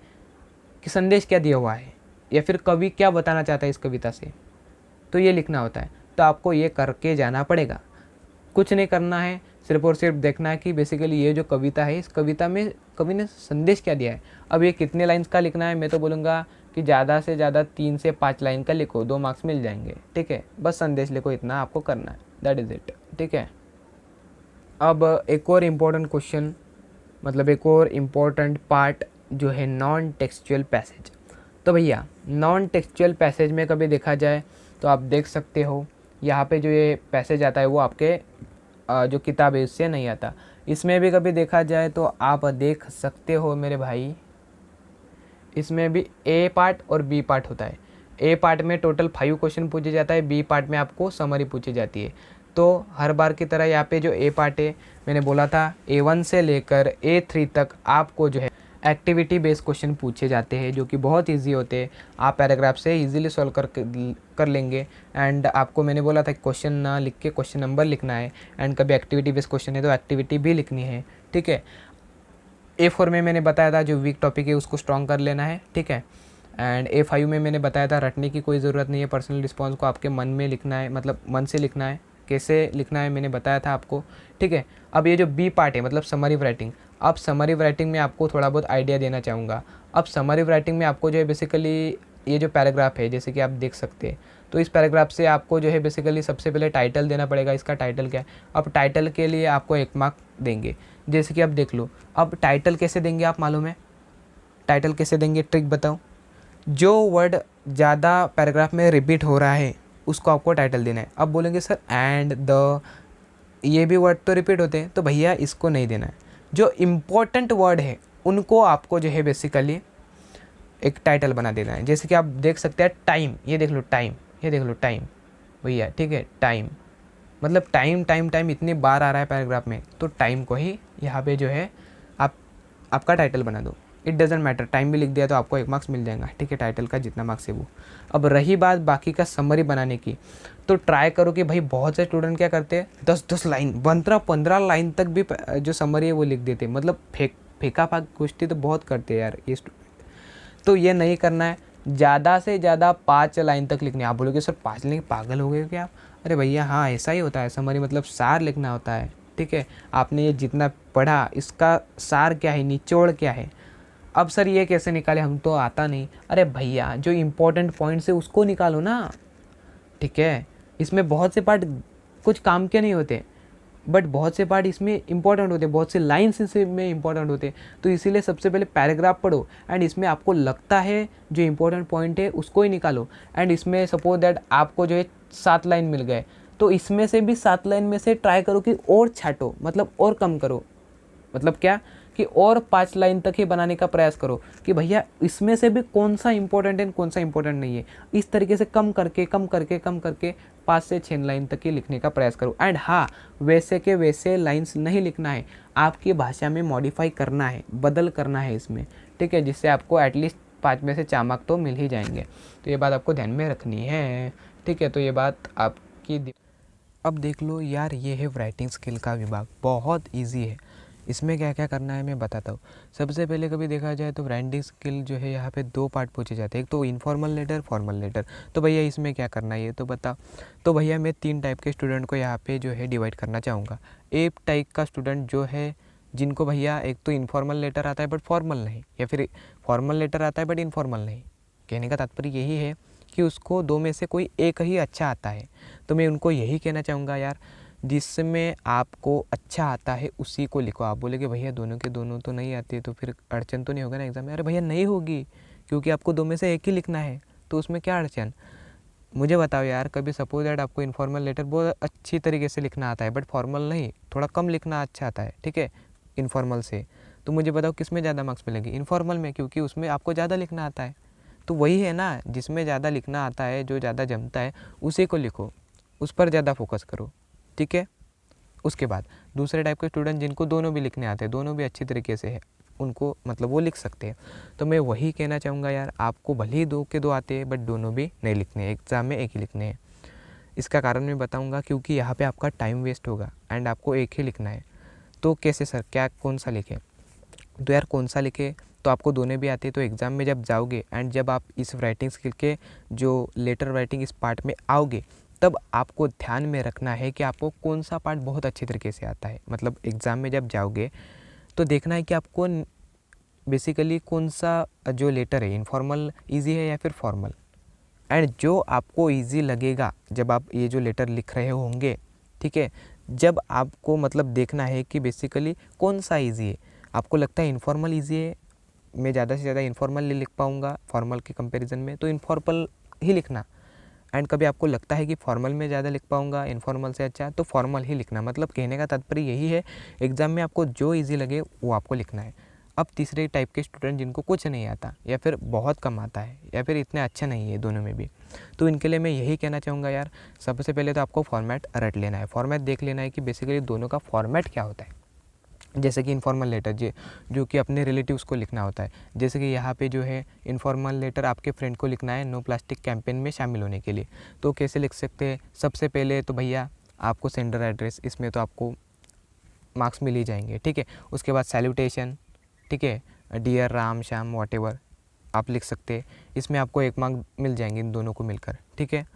कि संदेश क्या दिया हुआ है, या फिर कवि क्या बताना चाहता है इस कविता से, तो ये लिखना होता है। तो आपको ये करके जाना पड़ेगा, कुछ नहीं करना है, सिर्फ और सिर्फ देखना है कि बेसिकली ये जो कविता है, इस कविता में कवि ने संदेश क्या दिया है। अब ये कितने लाइन्स का लिखना है, मैं तो बोलूँगा कि ज़्यादा से ज़्यादा 3 से 5 लाइन का लिखो, 2 मार्क्स मिल जाएंगे, ठीक है। बस संदेश लिखो, इतना आपको करना है, दैट इज़ इट, ठीक है। अब एक और इम्पोर्टेंट क्वेश्चन, मतलब एक और इम्पोर्टेंट पार्ट जो है नॉन टेक्सचुअल पैसेज। तो भैया नॉन टेक्सचुअल पैसेज में कभी देखा जाए तो आप देख सकते हो, यहाँ पे जो ये पैसेज आता है वो आपके जो किताब है उससे नहीं आता। इसमें भी कभी देखा जाए तो आप देख सकते हो मेरे भाई, इसमें भी ए पार्ट और बी पार्ट होता है। ए पार्ट में टोटल 5 क्वेश्चन पूछे जाता है, बी पार्ट में आपको समरी पूछी जाती है। तो हर बार की तरह यहाँ पे जो ए पार्ट है, मैंने बोला था A1 से लेकर A3 तक आपको जो है एक्टिविटी बेस्ड क्वेश्चन पूछे जाते हैं, जो कि बहुत इजी होते हैं। आप पैराग्राफ से इजीली सॉल्व कर लेंगे। एंड आपको मैंने बोला था क्वेश्चन ना लिख के क्वेश्चन नंबर लिखना है, एंड कभी एक्टिविटी बेस्ड क्वेश्चन है तो एक्टिविटी भी लिखनी है, ठीक है। A4 में मैंने बताया था जो वीक टॉपिक है उसको स्ट्रॉन्ग कर लेना है, ठीक है। एंड A5 में मैंने बताया था रटने की कोई ज़रूरत नहीं है, पर्सनल रिस्पॉन्स को आपके मन में लिखना है, मतलब मन से लिखना है, कैसे लिखना है मैंने बताया था आपको, ठीक है। अब ये जो बी पार्ट है मतलब समरी राइटिंग, अब समरी राइटिंग में आपको थोड़ा बहुत आइडिया देना चाहूँगा। अब समरी राइटिंग में आपको जो है बेसिकली ये जो पैराग्राफ है जैसे कि आप देख सकते हैं, तो इस पैराग्राफ से आपको जो है बेसिकली सबसे पहले टाइटल देना पड़ेगा, इसका टाइटल क्या है। अब टाइटल के लिए आपको 1 मार्क देंगे, जैसे कि आप देख लो। अब टाइटल कैसे देंगे आप मालूम है, टाइटल कैसे देंगे, ट्रिक बताओ। जो वर्ड ज़्यादा पैराग्राफ में रिपीट हो रहा है उसको आपको टाइटल देना है। अब बोलेंगे सर एंड द, ये भी वर्ड तो रिपीट होते हैं, तो भैया इसको नहीं देना है। जो इम्पोर्टेंट वर्ड है उनको आपको जो है बेसिकली एक टाइटल बना देना है। जैसे कि आप देख सकते हैं टाइम, ये देख लो टाइम, ये देख लो टाइम भैया, ठीक है। टाइम मतलब टाइम टाइम टाइम इतनी बार आ रहा है पैराग्राफ में, तो टाइम को ही यहाँ पे जो है आप आपका टाइटल बना दो। इट डजेंट मैटर, टाइम भी लिख दिया तो आपको 1 मार्क्स मिल जाएगा, ठीक है। टाइटल का जितना मार्क्स है वो। अब रही बात बाकी का समरी बनाने की, तो ट्राई करो कि भाई बहुत से स्टूडेंट क्या करते हैं 10-10 लाइन 15-15 लाइन तक भी जो समरी है वो लिख देते हैं, मतलब फेंका फाक गोष्ठी तो बहुत करते हैं यार ये स्टूडेंट। तो ये नहीं करना है, ज़्यादा से ज़्यादा 5 लाइन तक लिखनी है। आप बोलोगे सर 5 लाइन पागल हो गए क्या आप? अरे भैया हाँ ऐसा ही होता है, समरी मतलब सार लिखना होता है, ठीक है। आपने ये जितना पढ़ा इसका सार क्या है, निचोड़ क्या है। अब सर ये कैसे निकाले, हम तो आता नहीं। अरे भैया जो इम्पोर्टेंट पॉइंट्स है उसको निकालो ना, ठीक है। इसमें बहुत से पार्ट कुछ काम के नहीं होते, बट बहुत से पार्ट इसमें इंपॉर्टेंट होते हैं, बहुत से लाइन्स इसमें इंपॉर्टेंट होते हैं। तो इसीलिए सबसे पहले पैराग्राफ पढ़ो एंड इसमें आपको लगता है जो इंपॉर्टेंट पॉइंट है उसको ही निकालो। एंड इसमें सपोज दैट आपको जो है 7 लाइन मिल गए, तो इसमें से भी 7 लाइन में से ट्राई करो कि और छाटो, मतलब और कम करो। मतलब क्या कि और 5 लाइन तक ही बनाने का प्रयास करो कि भैया इसमें से भी कौन सा इंपॉर्टेंट है कौन सा इंपॉर्टेंट नहीं है। इस तरीके से कम करके 5 से 6 लाइन तक ही लिखने का प्रयास करो। एंड हाँ, वैसे के वैसे लाइंस नहीं लिखना है, आपकी भाषा में मॉडिफाई करना है, बदल करना है इसमें, ठीक है। जिससे आपको एटलीस्ट 5 में से 4 मार्क तो मिल ही जाएंगे। तो ये बात आपको ध्यान में रखनी है, ठीक है। तो ये बात आपकी। अब देख लो यार, ये है राइटिंग स्किल का विभाग, बहुत ईजी है। इसमें क्या क्या करना है मैं बताता हूँ। सबसे पहले कभी देखा जाए तो राइटिंग स्किल जो है यहाँ पे 2 पार्ट पूछे जाते हैं, एक तो इनफॉर्मल लेटर, फॉर्मल लेटर। तो भैया इसमें क्या करना है ये तो बता। तो भैया मैं 3 टाइप के स्टूडेंट को यहाँ पे जो है डिवाइड करना चाहूँगा। एक टाइप का स्टूडेंट जो है जिनको भैया एक तो इनफॉर्मल लेटर आता है बट फॉर्मल नहीं, या फिर फॉर्मल लेटर आता है बट इनफॉर्मल नहीं। कहने का तात्पर्य यही है कि उसको 2 में से कोई एक ही अच्छा आता है। तो मैं उनको यही कहना चाहूँगा यार, जिसमें आपको अच्छा आता है उसी को लिखो। आप बोले कि भैया दोनों के दोनों तो नहीं आते तो फिर अड़चन तो नहीं होगा ना एग्ज़ाम में। अरे भैया नहीं होगी, क्योंकि आपको 2 में से एक ही लिखना है, तो उसमें क्या अड़चन। मुझे बताओ यार, कभी सपोज दैट आपको इनफॉर्मल लेटर बहुत अच्छी तरीके से लिखना आता है बट फॉर्मल नहीं, थोड़ा कम लिखना अच्छा आता है, ठीक है, इनफॉर्मल से। तो मुझे बताओ किस में ज़्यादा मार्क्स मिलेंगे, इनफॉर्मल में, क्योंकि उसमें आपको ज़्यादा लिखना आता है। तो वही है ना, जिसमें ज़्यादा लिखना आता है, जो ज़्यादा जमता है उसी को लिखो, उस पर ज़्यादा फोकस करो, ठीक है। उसके बाद दूसरे टाइप के स्टूडेंट जिनको दोनों भी लिखने आते हैं, दोनों भी अच्छी तरीके से है, उनको मतलब वो लिख सकते हैं। तो मैं वही कहना चाहूँगा यार, आपको भले ही 2 के 2 आते हैं बट दोनों भी नहीं लिखने हैं, एग्ज़ाम में एक ही लिखने हैं। इसका कारण मैं बताऊँगा, क्योंकि यहाँ पे आपका टाइम वेस्ट होगा एंड आपको एक ही लिखना है। तो कैसे सर, क्या कौन सा लिखें? तो यार कौन सा लिखे, तो आपको दोनों भी आते हैं, तो एग्ज़ाम में जब जाओगे एंड जब आप इस राइटिंग स्किल के जो लेटर राइटिंग इस पार्ट में आओगे, तब आपको ध्यान में रखना है कि आपको कौन सा पार्ट बहुत अच्छे तरीके से आता है। मतलब एग्ज़ाम में जब जाओगे तो देखना है कि आपको बेसिकली कौन सा जो लेटर है, इनफॉर्मल ईजी है या फिर फॉर्मल। एंड जो आपको ईजी लगेगा जब आप ये जो लेटर लिख रहे होंगे, ठीक है, जब आपको मतलब देखना है कि बेसिकली कौन सा ईजी है। आपको लगता है इनफॉर्मल ईजी है, मैं ज़्यादा से ज़्यादा इनफॉर्मल नहीं लिख पाऊँगा फॉर्मल के कंपैरिजन में, तो इनफॉर्मल ही लिखना। एंड कभी आपको लगता है कि फॉर्मल में ज़्यादा लिख पाऊँगा इनफॉर्मल से अच्छा, तो फॉर्मल ही लिखना। मतलब कहने का तात्पर्य यही है, एग्ज़ाम में आपको जो ईजी लगे वो आपको लिखना है। अब तीसरे टाइप के स्टूडेंट जिनको कुछ नहीं आता या फिर बहुत कम आता है या फिर इतने अच्छा नहीं है दोनों में भी, तो इनके लिए मैं यही कहना चाहूँगा यार, सबसे पहले तो आपको फॉर्मेट रट लेना है, फॉर्मेट देख लेना है कि बेसिकली दोनों का फॉर्मेट क्या होता है। जैसे कि इनफॉर्मल लेटर जो कि अपने रिलेटिव्स को लिखना होता है, जैसे कि यहाँ पे जो है इनफॉर्मल लेटर आपके फ्रेंड को लिखना है नो प्लास्टिक कैंपेन में शामिल होने के लिए। तो कैसे लिख सकते हैं, सबसे पहले तो भैया आपको सेंडर एड्रेस, इसमें तो आपको मार्क्स मिल ही जाएंगे, ठीक है। उसके बाद सैल्यूटेशन, ठीक है, डियर राम श्याम वॉटेवर आप लिख सकते हैं, इसमें आपको 1 मार्क मिल जाएंगे इन दोनों को मिलकर, ठीक है।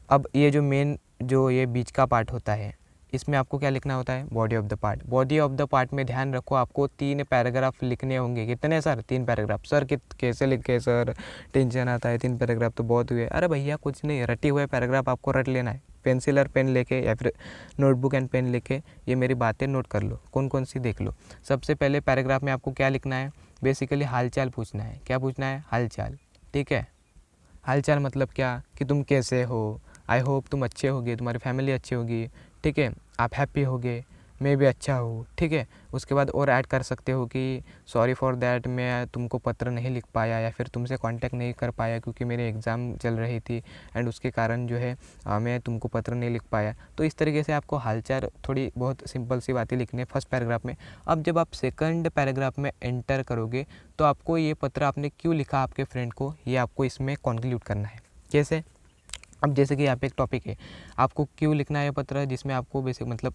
अब ये जो मेन जो ये बीच का पार्ट होता है इसमें आपको क्या लिखना होता है, body of the part. Body of the part में ध्यान रखो आपको 3 पैराग्राफ लिखने होंगे। कितने सर? 3 पैराग्राफ। सर कैसे लिखे सर, टेंशन आता है, 3 पैराग्राफ तो बहुत हुए। अरे भैया कुछ नहीं, रटे हुए पैराग्राफ आपको रट लेना है। पेंसिल और पेन लेके या फिर नोटबुक एंड पेन लेके ये मेरी बातें नोट कर लो, कौन कौन सी देख लो। सबसे पहले पैराग्राफ में आपको क्या लिखना है, बेसिकली हालचाल पूछना है। क्या पूछना है? हालचाल। ठीक है, हालचाल मतलब क्या कि तुम कैसे हो, आई होप तुम अच्छे होगे, तुम्हारी फैमिली अच्छी होगी, ठीक है, आप हैप्पी होगे, मैं भी अच्छा हूँ, ठीक है। उसके बाद और ऐड कर सकते हो कि सॉरी फॉर दैट, मैं तुमको पत्र नहीं लिख पाया या फिर तुमसे कांटेक्ट नहीं कर पाया क्योंकि मेरे एग्ज़ाम चल रही थी एंड उसके कारण जो है मैं तुमको पत्र नहीं लिख पाया। तो इस तरीके से आपको हालचाल थोड़ी बहुत सिंपल सी बातें लिखनी है फर्स्ट पैराग्राफ में। अब जब आप सेकंड पैराग्राफ में एंटर करोगे तो आपको ये पत्र आपने क्यों लिखा आपके फ्रेंड को, ये आपको इसमें कंक्लूड करना है। कैसे? अब जैसे कि यहाँ पे एक टॉपिक है, आपको क्यों लिखना है पत्र, जिसमें आपको बेसिक मतलब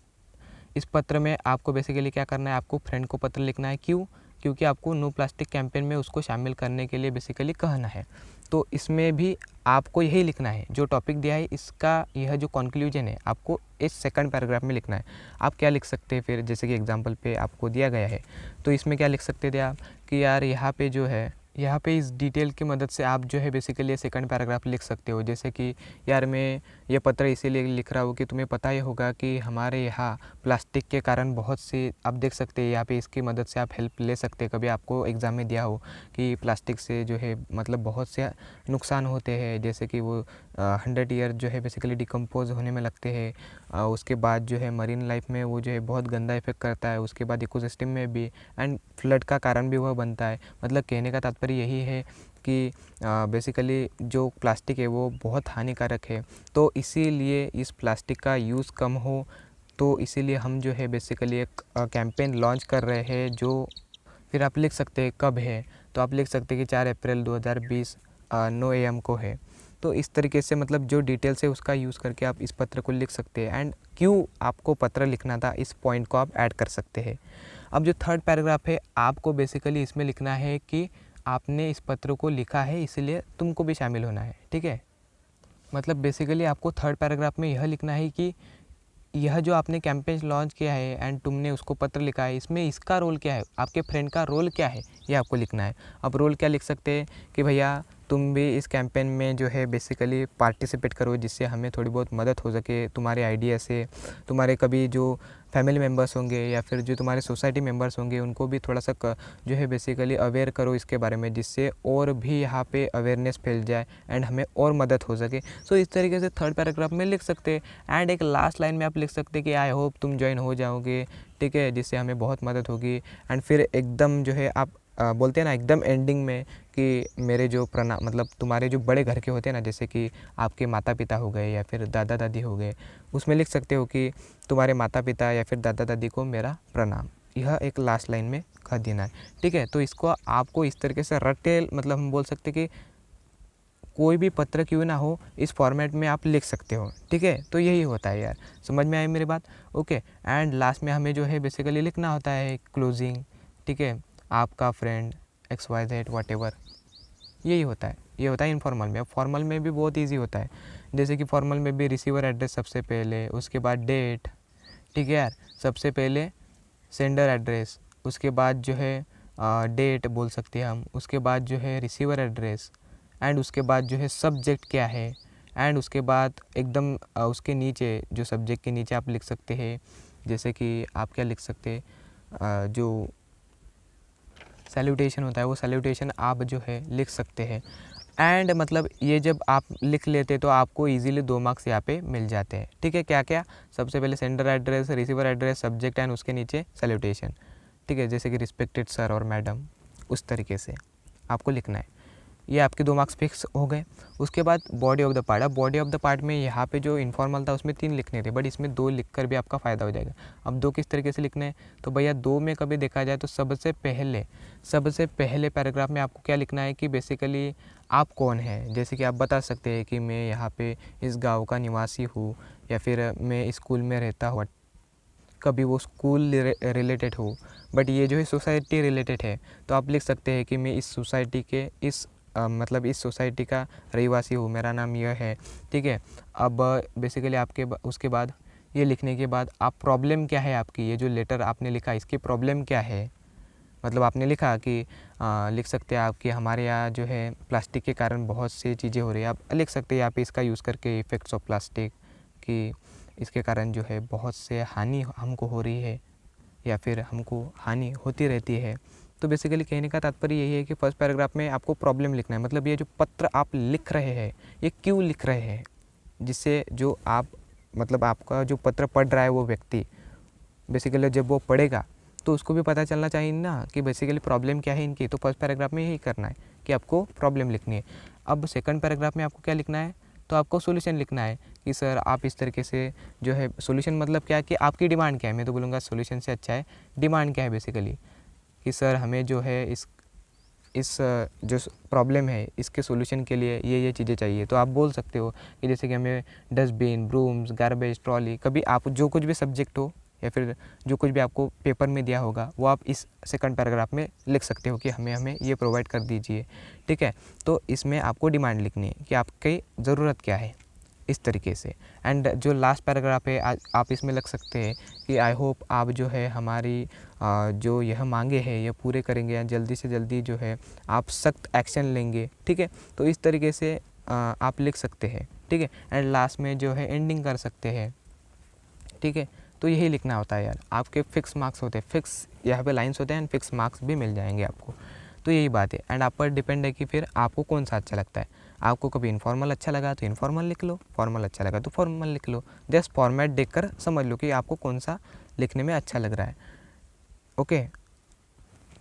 इस पत्र में आपको बेसिकली क्या करना है, आपको फ्रेंड को पत्र लिखना है। क्यों? क्योंकि आपको नो प्लास्टिक कैंपेन में उसको शामिल करने के लिए बेसिकली कहना है। तो इसमें भी आपको यही लिखना है जो टॉपिक दिया है, इसका यह जो कंक्लूजन है आपको इस सेकंड पैराग्राफ में लिखना है। आप क्या लिख सकते हैं फिर, जैसे कि एग्जांपल पे आपको दिया गया है तो इसमें क्या लिख सकते थे आप कि यार यहाँ पे जो है, यहाँ पे इस डिटेल की मदद से आप जो है बेसिकली सेकंड पैराग्राफ लिख सकते हो। जैसे कि यार मैं ये पत्र इसीलिए लिख रहा हूँ कि तुम्हें पता ही होगा कि हमारे यहाँ प्लास्टिक के कारण बहुत सी, आप देख सकते हैं यहाँ पे इसकी मदद से आप हेल्प ले सकते हैं। कभी आपको एग्ज़ाम में दिया हो कि प्लास्टिक से जो है मतलब बहुत से नुकसान होते हैं, जैसे कि वो 100 ईयर जो है बेसिकली डिकम्पोज होने में लगते हैं। उसके बाद जो है मरीन लाइफ में वो जो है बहुत गंदा इफेक्ट करता है। उसके बाद इकोसिस्टम में भी एंड फ्लड का कारण भी वह बनता है। मतलब कहने का तात्पर्य यही है कि बेसिकली जो प्लास्टिक है वो बहुत हानिकारक है। तो इसीलिए इस प्लास्टिक का यूज़ कम हो, तो इसीलिए हम जो है बेसिकली एक कैंपेन लॉन्च कर रहे हैं। जो फिर आप लिख सकते हैं कब है, तो आप लिख सकते हैं कि 4 अप्रैल 2020 9 AM को है। तो इस तरीके से मतलब जो डिटेल्स है उसका यूज़ करके आप इस पत्र को लिख सकते हैं एंड क्यों आपको पत्र लिखना था इस पॉइंट को आप ऐड कर सकते हैं। अब जो थर्ड पैराग्राफ है आपको बेसिकली इसमें लिखना है कि आपने इस पत्र को लिखा है इसलिए तुमको भी शामिल होना है। ठीक है, मतलब बेसिकली आपको थर्ड पैराग्राफ में यह लिखना है कि यह जो आपने कैंपेन लॉन्च किया है एंड तुमने उसको पत्र लिखा है, इसमें इसका रोल क्या है, आपके फ्रेंड का रोल क्या है, ये आपको लिखना है। अब रोल क्या लिख सकते हैं कि भैया तुम भी इस कैंपेन में जो है बेसिकली पार्टिसिपेट करो, जिससे हमें थोड़ी बहुत मदद हो सके तुम्हारे आइडिया से। तुम्हारे कभी जो फैमिली मेम्बर्स होंगे या फिर जो तुम्हारे सोसाइटी मेम्बर्स होंगे उनको भी थोड़ा सा जो है बेसिकली अवेयर करो इसके बारे में, जिससे और भी यहाँ पे अवेयरनेस फैल जाए एंड हमें और मदद हो सके। सो इस तरीके से थर्ड पैराग्राफ में लिख सकते हैं एंड एक लास्ट लाइन में आप लिख सकते हैं कि आई होप तुम ज्वाइन हो जाओगे, ठीक है, जिससे हमें बहुत मदद होगी। एंड फिर एकदम जो है आप बोलते हैं ना एकदम एंडिंग में कि मेरे जो प्रणाम, मतलब तुम्हारे जो बड़े घर के होते हैं ना, जैसे कि आपके माता पिता हो गए या फिर दादा दादी हो गए, उसमें लिख सकते हो कि तुम्हारे माता पिता या फिर दादा दादी को मेरा प्रणाम। यह एक लास्ट लाइन में कह देना है। ठीक है, तो इसको आपको इस तरीके से रटेल, मतलब हम बोल सकते कि कोई भी पत्र क्यों ना हो इस फॉर्मेट में आप लिख सकते हो। ठीक है, तो यही होता है यार, समझ में आई मेरी बात? ओके, एंड लास्ट में हमें जो है बेसिकली लिखना होता है क्लोजिंग। ठीक है, आपका फ्रेंड XYZ वॉटेवर, यही होता है। ये होता है इनफॉर्मल में। अब फॉर्मल में भी बहुत इजी होता है, जैसे कि फॉर्मल में भी रिसीवर एड्रेस सबसे पहले, उसके बाद डेट, ठीक है यार, सबसे पहले सेंडर एड्रेस, उसके बाद जो है डेट बोल सकते हैं हम, उसके बाद जो है रिसीवर एड्रेस एंड उसके बाद जो है सब्जेक्ट क्या है एंड उसके बाद एकदम उसके नीचे जो सब्जेक्ट के नीचे आप लिख सकते हैं, जैसे कि आप क्या लिख सकते हैं, जो सैल्यूटेशन होता है वो सैल्यूटेशन आप जो है लिख सकते हैं। एंड मतलब ये जब आप लिख लेते तो आपको इजीली 2 मार्क्स यहाँ पे मिल जाते हैं। ठीक है, क्या क्या? सबसे पहले sender address, receiver address, subject and उसके नीचे सैल्यूटेशन। ठीक है, जैसे कि रिस्पेक्टेड सर और मैडम, उस तरीके से आपको लिखना है। ये आपके 2 मार्क्स फिक्स हो गए। उसके बाद बॉडी ऑफ द पार्ट। अब बॉडी ऑफ द पार्ट में यहाँ पे जो इन्फॉर्मल था उसमें 3 लिखने थे, बट इसमें 2 लिखकर भी आपका फ़ायदा हो जाएगा। अब 2 किस तरीके से लिखने हैं, तो भैया 2 में कभी देखा जाए तो सबसे पहले पैराग्राफ में आपको क्या लिखना है कि बेसिकली आप कौन हैं। जैसे कि आप बता सकते हैं कि मैं यहाँ पे इस गाँव का निवासी हूँ, या फिर मैं स्कूल में रहता हूँ, कभी वो स्कूल रिलेटेड हो, बट ये जो है सोसाइटी रिलेटेड है, तो आप लिख सकते हैं कि मैं इस सोसाइटी के इस मतलब इस सोसाइटी का रहिवासी हूँ, मेरा नाम यह है, ठीक है। अब बेसिकली आपके उसके बाद ये लिखने के बाद आप प्रॉब्लम क्या है आपकी, ये जो लेटर आपने लिखा इसकी प्रॉब्लम क्या है, मतलब आपने लिखा कि लिख सकते हैं आप कि हमारे यहाँ जो है प्लास्टिक के कारण बहुत सी चीज़ें हो रही है। आप लिख सकते हैं यहाँ पे इसका यूज़ करके इफ़ेक्ट्स ऑफ प्लास्टिक, कि इसके कारण जो है बहुत से हानि हमको हो रही है या फिर हमको हानि होती रहती है। तो बेसिकली कहने का तात्पर्य यही है कि फर्स्ट पैराग्राफ में आपको प्रॉब्लम लिखना है, मतलब ये जो पत्र आप लिख रहे हैं ये क्यों लिख रहे हैं, जिससे जो आप मतलब आपका जो पत्र पढ़ रहा है वो व्यक्ति बेसिकली जब वो पढ़ेगा तो उसको भी पता चलना चाहिए ना कि बेसिकली प्रॉब्लम क्या है इनकी। तो फर्स्ट पैराग्राफ में यही करना है कि आपको प्रॉब्लम लिखनी है। अब सेकंड पैराग्राफ में आपको क्या लिखना है, तो आपको सॉल्यूशन लिखना है कि सर आप इस तरीके से जो है सॉल्यूशन मतलब क्या है कि आपकी डिमांड क्या है, मैं तो बोलूँगा सॉल्यूशन से अच्छा है डिमांड क्या है बेसिकली, कि सर हमें जो है इस जो प्रॉब्लम है इसके सॉल्यूशन के लिए ये चीज़ें चाहिए। तो आप बोल सकते हो कि जैसे कि हमें डस्टबिन, ब्रूम्स, गार्बेज, ट्रॉली, कभी आप जो कुछ भी सब्जेक्ट हो या फिर जो कुछ भी आपको पेपर में दिया होगा वो आप इस सेकंड पैराग्राफ में लिख सकते हो कि हमें ये प्रोवाइड कर दीजिए, ठीक है। तो इसमें आपको डिमांड लिखनी है कि आपकी ज़रूरत क्या है इस तरीके से। एंड जो लास्ट पैराग्राफ है आप इसमें लिख सकते हैं कि आई होप आप जो है हमारी जो यह मांगे हैं ये पूरे करेंगे या जल्दी से जल्दी जो है आप सख्त एक्शन लेंगे, ठीक है। तो इस तरीके से आप लिख सकते हैं, ठीक है। एंड लास्ट में जो है एंडिंग कर सकते हैं, ठीक है। तो यही लिखना होता है यार, आपके फिक्स मार्क्स होते हैं, फिक्स यहाँ पे लाइंस होते हैं एंड फिक्स मार्क्स भी मिल जाएंगे आपको। तो यही बात है एंड आप पर डिपेंड है कि फिर आपको कौन सा अच्छा लगता है। आपको कभी इनफॉर्मल अच्छा लगा तो इनफॉर्मल लिख लो, फॉर्मल अच्छा लगा तो फॉर्मल लिख लो। जस्ट फॉर्मेट देखकर समझ लो कि आपको कौन सा लिखने में अच्छा लग रहा है, ओके।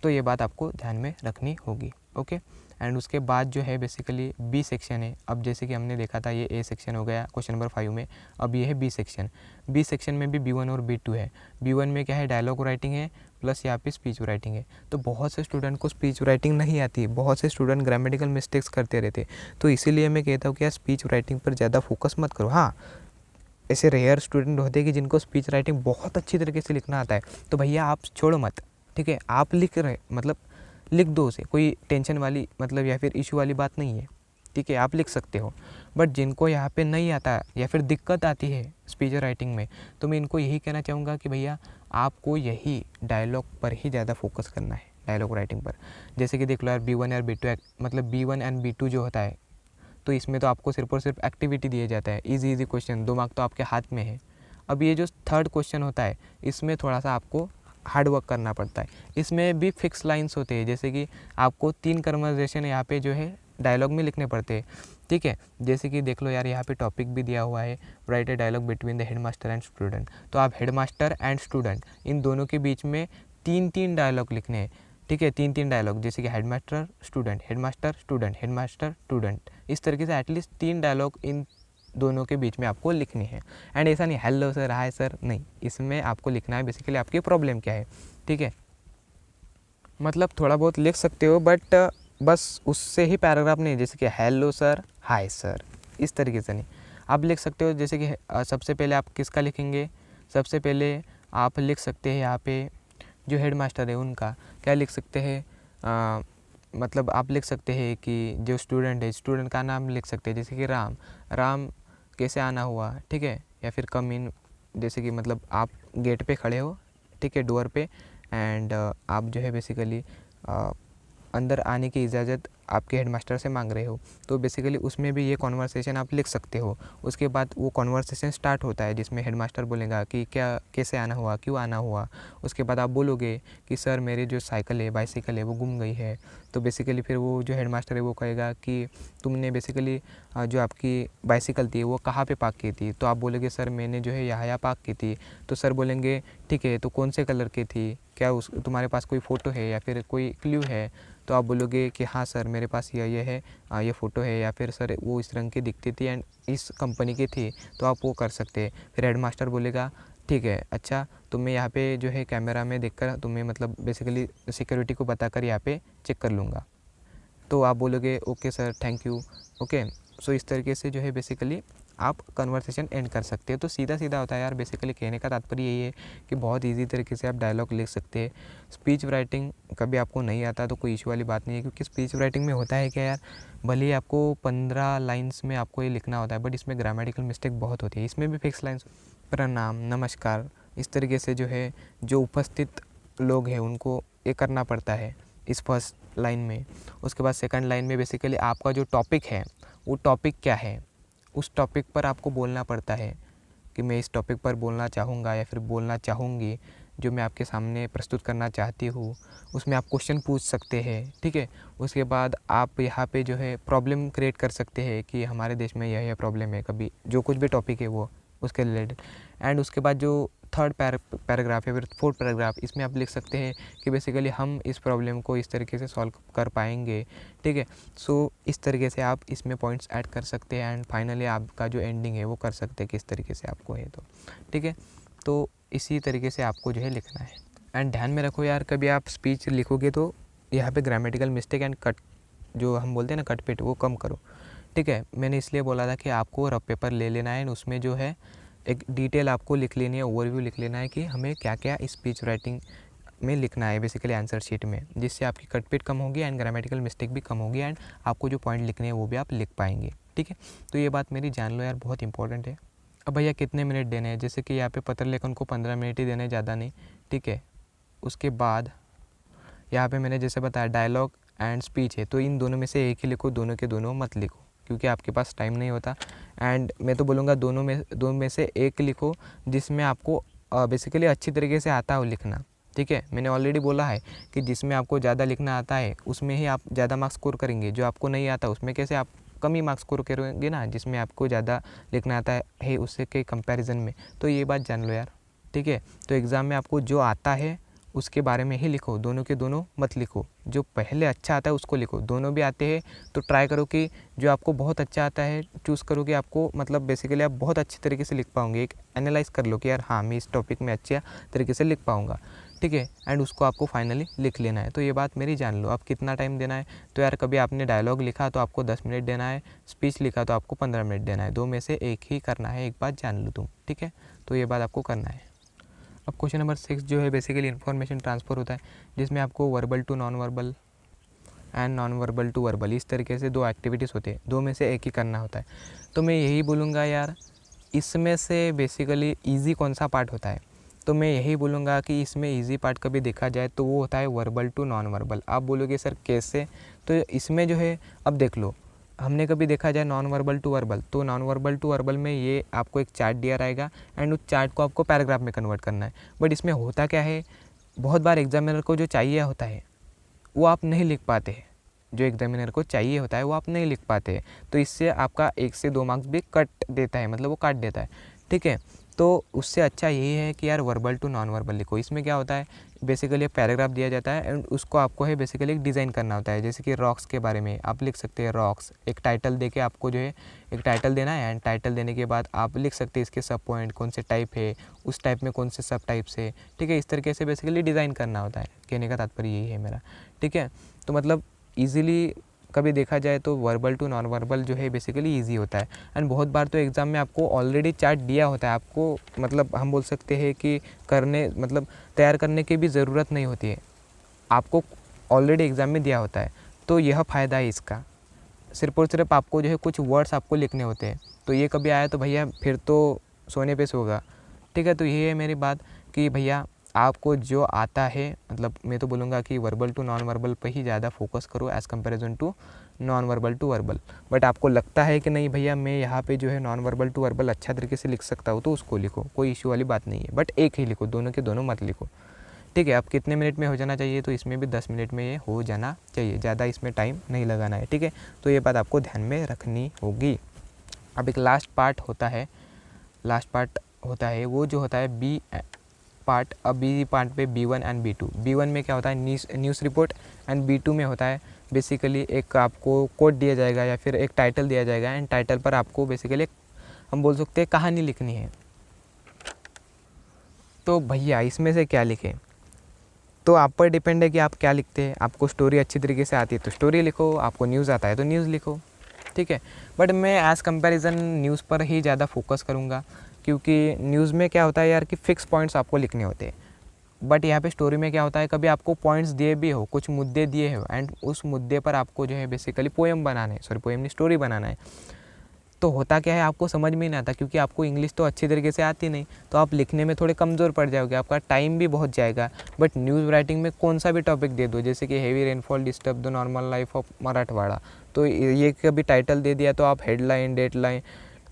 तो ये बात आपको ध्यान में रखनी होगी, ओके। एंड उसके बाद जो है बेसिकली बी सेक्शन है। अब जैसे कि हमने देखा था ये ए सेक्शन हो गया क्वेश्चन नंबर 5 में, अब ये है बी सेक्शन। बी सेक्शन में भी B1 और B2 है। B1 में क्या है, डायलॉग राइटिंग है प्लस यहाँ पे स्पीच राइटिंग है। तो बहुत से स्टूडेंट को स्पीच राइटिंग नहीं आती, बहुत से स्टूडेंट ग्रामेटिकल मिस्टेक्स करते रहते, तो इसीलिए मैं कहता हूँ कि यार स्पीच राइटिंग पर ज़्यादा फोकस मत करो। हाँ, ऐसे रेयर स्टूडेंट होते हैं कि जिनको स्पीच राइटिंग बहुत अच्छी तरीके से लिखना आता है, तो भैया आप छोड़ो मत, ठीक है। आप लिख रहे मतलब लिख दो उसे, कोई टेंशन वाली मतलब या फिर इशू वाली बात नहीं है, ठीक है, आप लिख सकते हो। बट जिनको यहाँ पे नहीं आता या फिर दिक्कत आती है स्पीच राइटिंग में, तो मैं इनको यही कहना चाहूँगा कि भैया आपको यही डायलॉग पर ही ज़्यादा फोकस करना है, डायलॉग राइटिंग पर। जैसे कि देख लो यार B1 और B2 मतलब B1 एंड B2 जो होता है, तो इसमें तो आपको सिर्फ और सिर्फ एक्टिविटी दिया जाता है, इजी क्वेश्चन, दिमाग तो आपके हाथ में है। अब ये जो थर्ड क्वेश्चन होता है इसमें थोड़ा सा आपको हार्ड वर्क करना पड़ता है। इसमें भी फिक्स लाइंस होते हैं, जैसे कि आपको 3 कन्वर्सेशन यहाँ पे जो है डायलॉग में लिखने पड़ते हैं, ठीक है। जैसे कि देख लो यार यहाँ पे टॉपिक भी दिया हुआ है, write a dialogue between the headmaster and student. तो आप हेडमास्टर एंड स्टूडेंट इन दोनों के बीच में 3-3 डायलॉग लिखने हैं, ठीक है। 3-3 डायलॉग, जैसे कि headmaster student, headmaster student, headmaster student, इस तरीके से एटलीस्ट 3 डायलॉग इन दोनों के बीच में आपको लिखनी है। एंड ऐसा नहीं हेलो सर, हाय सर, नहीं, इसमें आपको लिखना है बेसिकली आपकी प्रॉब्लम क्या है, ठीक है। मतलब थोड़ा बहुत लिख सकते हो बट बस उससे ही पैराग्राफ नहीं, जैसे कि हेलो सर, हाय सर, इस तरीके से नहीं। आप लिख सकते हो जैसे कि सबसे पहले आप किसका लिखेंगे, सबसे पहले आप लिख सकते हैं यहाँ पे जो हेडमास्टर है उनका क्या लिख सकते हैं, मतलब आप लिख सकते हैं कि जो स्टूडेंट है, स्टूडेंट का नाम लिख सकते हैं, जैसे कि राम, राम कैसे आना हुआ, ठीक है। या फिर कम इन, जैसे कि मतलब आप गेट पे खड़े हो, ठीक है, डोर पे, एंड आप जो है बेसिकली अंदर आने की इजाज़त आपके हेडमास्टर से मांग रहे हो, तो बेसिकली उसमें भी ये कॉन्वर्सेशन आप लिख सकते हो। उसके बाद वो कॉन्वर्सेशन स्टार्ट होता है जिसमें हेडमास्टर बोलेगा कि क्या कैसे आना हुआ, क्यों आना हुआ। उसके बाद आप बोलोगे कि सर मेरी जो साइकिल है, बाइसाइकिल है, वो गुम गई है। तो बेसिकली फिर वो जो हेडमास्टर है वो कहेगा कि तुमने बेसिकली जो आपकी बाइसाइकिल थी वो कहाँ पे पार्क की थी। तो आप बोलोगे सर मैंने जो है यहाँ पार्क की थी। तो सर बोलेंगे ठीक है, तो कौन से कलर की थी, क्या उस तुम्हारे पास कोई फ़ोटो है या फिर कोई क्ल्यू है। तो आप बोलोगे कि हाँ सर मेरे पास ये है, ये फ़ोटो है, या फिर सर वो इस रंग की दिखती थी एंड इस कंपनी की थी, तो आप वो कर सकते हैं। फिर हेडमास्टर बोलेगा ठीक है, अच्छा तो मैं यहाँ पे जो है कैमरा में देखकर तुम्हें मतलब बेसिकली सिक्योरिटी को बताकर यहाँ पे चेक कर लूँगा। तो आप बोलोगे okay sir, thank you, okay. So इस तरीके से जो है बेसिकली आप कन्वर्सेशन एंड कर सकते हो। तो सीधा सीधा होता है यार, बेसिकली कहने का तात्पर्य यही है कि बहुत ईजी तरीके से आप डायलॉग लिख सकते हैं। स्पीच राइटिंग कभी आपको नहीं आता तो कोई इशू वाली बात नहीं है, क्योंकि स्पीच राइटिंग में होता है क्या यार, भले ही आपको 15 लाइन्स में आपको ये लिखना होता है, बट इसमें ग्रामेटिकल मिस्टेक बहुत होती है। इसमें भी फिक्स लाइन्स, प्रणाम, नमस्कार, इस तरीके से जो है जो उपस्थित लोग हैं उनको ये करना पड़ता है इस फर्स्ट लाइन में। उसके बाद सेकंड लाइन में बेसिकली आपका जो टॉपिक है वो टॉपिक क्या है, उस टॉपिक पर आपको बोलना पड़ता है कि मैं इस टॉपिक पर बोलना चाहूँगा या फिर बोलना चाहूँगी, जो मैं आपके सामने प्रस्तुत करना चाहती हूँ। उसमें आप क्वेश्चन पूछ सकते हैं, ठीक है। उसके बाद आप यहाँ पे जो है प्रॉब्लम क्रिएट कर सकते हैं कि हमारे देश में यह प्रॉब्लम है, कभी जो कुछ भी टॉपिक है वो उसके रिलेटेड। एंड उसके बाद जो थर्ड पैराग्राफ या फिर फोर्थ पैराग्राफ, इसमें आप लिख सकते हैं कि बेसिकली हम इस प्रॉब्लम को इस तरीके से सॉल्व कर पाएंगे, ठीक है। सो इस तरीके से आप इसमें पॉइंट्स ऐड कर सकते हैं एंड फाइनली आपका जो एंडिंग है वो कर सकते हैं किस तरीके से आपको है, तो ठीक है। तो इसी तरीके से आपको जो है लिखना है। एंड ध्यान में रखो यार, कभी आप स्पीच लिखोगे तो यहाँ पे ग्रामेटिकल मिस्टेक एंड कट, जो हम बोलते हैं ना कट पिट, वो कम करो, ठीक है। मैंने इसलिए बोला था कि आपको रफ पेपर ले लेना है, उसमें जो है एक डिटेल आपको लिख लेनी है, ओवरव्यू लिख लेना है कि हमें क्या क्या स्पीच राइटिंग में लिखना है बेसिकली आंसर शीट में, जिससे आपकी कटपिट कम होगी एंड ग्रामेटिकल मिस्टेक भी कम होगी एंड आपको जो पॉइंट लिखने हैं वो भी आप लिख पाएंगे, ठीक है। तो ये बात मेरी जान लो यार, बहुत इंपॉर्टेंट है। अब भैया कितने मिनट देने हैं, जैसे कि यहाँ पे पत्र लेखन को 15 मिनट ही देने, ज़्यादा नहीं, ठीक है। उसके बाद यहाँ पे मैंने जैसे बताया डायलॉग एंड स्पीच है, तो इन दोनों में से एक ही लिखो, दोनों के दोनों मत लिखो, क्योंकि आपके पास टाइम नहीं होता। एंड मैं तो बोलूँगा दोनों में से एक लिखो जिसमें आपको बेसिकली अच्छी तरीके से आता हो लिखना, ठीक है। मैंने ऑलरेडी बोला है कि जिसमें आपको ज़्यादा लिखना आता है उसमें ही आप ज़्यादा मार्क्स स्कोर करेंगे, जो आपको नहीं आता उसमें कैसे आप कम ही मार्क्स स्कोर करेंगे ना, जिसमें आपको ज़्यादा लिखना आता है उससे के कंपैरिजन में। तो ये बात जान लो यार, ठीक है। तो एग्ज़ाम में आपको जो आता है उसके बारे में ही लिखो, दोनों के दोनों मत लिखो। जो पहले अच्छा आता है उसको लिखो, दोनों भी आते हैं तो ट्राई करो कि जो आपको बहुत अच्छा आता है चूज़ करो कि आपको मतलब बेसिकली आप बहुत अच्छी तरीके से लिख पाओगे। एक एनालाइज़ कर लो कि यार हाँ मैं इस टॉपिक में अच्छे तरीके से लिख पाऊँगा, ठीक है। एंड उसको आपको फाइनली लिख लेना है। तो ये बात मेरी जान लो। आप कितना टाइम देना है, तो यार कभी आपने डायलॉग लिखा तो आपको 10 मिनट देना है, स्पीच लिखा तो आपको 15 मिनट देना है, दो में से एक ही करना है, एक बात जान लो तुम, ठीक है। तो ये बात आपको करना है। अब क्वेश्चन नंबर 6 जो है बेसिकली इन्फॉर्मेशन ट्रांसफ़र होता है, जिसमें आपको verbal to non verbal and non verbal to verbal, इस तरीके से दो एक्टिविटीज़ होते हैं, दो में से एक ही करना होता है। तो मैं यही बोलूँगा यार, इसमें से बेसिकली ईजी कौन सा पार्ट होता है, तो मैं यही बोलूँगा कि इसमें ईजी पार्ट कभी देखा जाए तो वो होता है वर्बल टू नॉन वर्बल। आप बोलोगे सर कैसे, तो इसमें जो है अब देख लो, हमने कभी देखा जाए नॉन वर्बल टू वर्बल, तो नॉन वर्बल टू वर्बल में ये आपको एक चार्ट दिया रहेगा एंड उस चार्ट को आपको पैराग्राफ में कन्वर्ट करना है। बट इसमें होता क्या है, बहुत बार एग्जामिनर को जो चाहिए होता है वो आप नहीं लिख पाते हैं, जो एग्जामिनर को चाहिए होता है वो आप नहीं लिख पाते हैं, तो इससे आपका 1 से 2 मार्क्स भी कट देता है, मतलब वो काट देता है, ठीक है। तो उससे अच्छा यही है कि यार वर्बल टू नॉन वर्बल लिखो। इसमें क्या होता है, बेसिकली एक पैराग्राफ दिया जाता है एंड उसको आपको है बेसिकली एक डिज़ाइन करना होता है। जैसे कि रॉक्स के बारे में आप लिख सकते हैं रॉक्स, एक टाइटल देके आपको जो है एक टाइटल देना है एंड टाइटल देने के बाद आप लिख सकते हैं इसके सब पॉइंट कौन से टाइप है, उस टाइप में कौन से सब टाइप से, ठीक है। इस तरीके से बेसिकली डिज़ाइन करना होता है, कहने का तात्पर्य यही है मेरा, ठीक है। तो मतलब ईजिली कभी देखा जाए तो वर्बल टू नॉन वर्बल जो है बेसिकली इजी होता है। एंड बहुत बार तो एग्ज़ाम में आपको ऑलरेडी चार्ट दिया होता है, आपको मतलब हम बोल सकते हैं कि करने मतलब तैयार करने की भी ज़रूरत नहीं होती है, आपको ऑलरेडी एग्ज़ाम में दिया होता है। तो यह फ़ायदा है इसका, सिर्फ और सिर्फ आपको जो है कुछ वर्ड्स आपको लिखने होते हैं। तो ये कभी आया तो भैया फिर तो सोने पे सोगा, ठीक है। तो यही है मेरी बात कि भैया आपको जो आता है, मतलब मैं तो बोलूँगा कि वर्बल टू नॉन वर्बल पे ही ज़्यादा फोकस करो as comparison to non verbal to verbal. But आपको लगता है कि नहीं भैया मैं यहाँ पे जो है नॉन वर्बल टू वर्बल अच्छा तरीके से लिख सकता हूँ, तो उसको लिखो, कोई इशू वाली बात नहीं है। बट एक ही लिखो, दोनों के दोनों मत लिखो, ठीक है। अब कितने मिनट में हो जाना चाहिए, तो इसमें भी 10 मिनट में ये हो जाना चाहिए, ज़्यादा इसमें टाइम नहीं लगाना है, ठीक है। तो ये बात आपको ध्यान में रखनी होगी। अब एक लास्ट पार्ट होता है वो जो होता है बी पार्ट। अब बी पार्ट पे B1 एंड B2। B1 में क्या होता है न्यूज़ रिपोर्ट एंड B2 में होता है बेसिकली एक आपको कोट दिया जाएगा या फिर एक टाइटल दिया जाएगा एंड टाइटल पर आपको बेसिकली हम बोल सकते हैं कहानी लिखनी है। तो भैया इसमें से क्या लिखें, तो आप पर डिपेंड है कि आप क्या लिखते हैं। आपको स्टोरी अच्छी तरीके से आती है तो स्टोरी लिखो, आपको न्यूज़ आता है तो न्यूज़ लिखो, ठीक है। बट मैं एज़ कंपैरिजन न्यूज़ पर ही ज़्यादा फोकस करूँगा, क्योंकि न्यूज़ में क्या होता है यार कि फ़िक्स पॉइंट्स आपको लिखने होते हैं। बट यहाँ पे स्टोरी में क्या होता है, कभी आपको पॉइंट्स दिए भी हो, कुछ मुद्दे दिए हो, एंड उस मुद्दे पर आपको जो है बेसिकली पोएम बनाना है, सॉरी पोएम नहीं, स्टोरी बनाना है। तो होता क्या है, आपको समझ में ही नहीं आता, क्योंकि आपको इंग्लिश तो अच्छी तरीके से आती नहीं, तो आप लिखने में थोड़े कमज़ोर पड़ जाओगे, आपका टाइम भी बहुत जाएगा। बट न्यूज़ राइटिंग में कौन सा भी टॉपिक दे दो, जैसे कि heavy rainfall disturb the normal life of Marathwada, तो ये कभी टाइटल दे दिया तो आप हेडलाइन, डेडलाइन,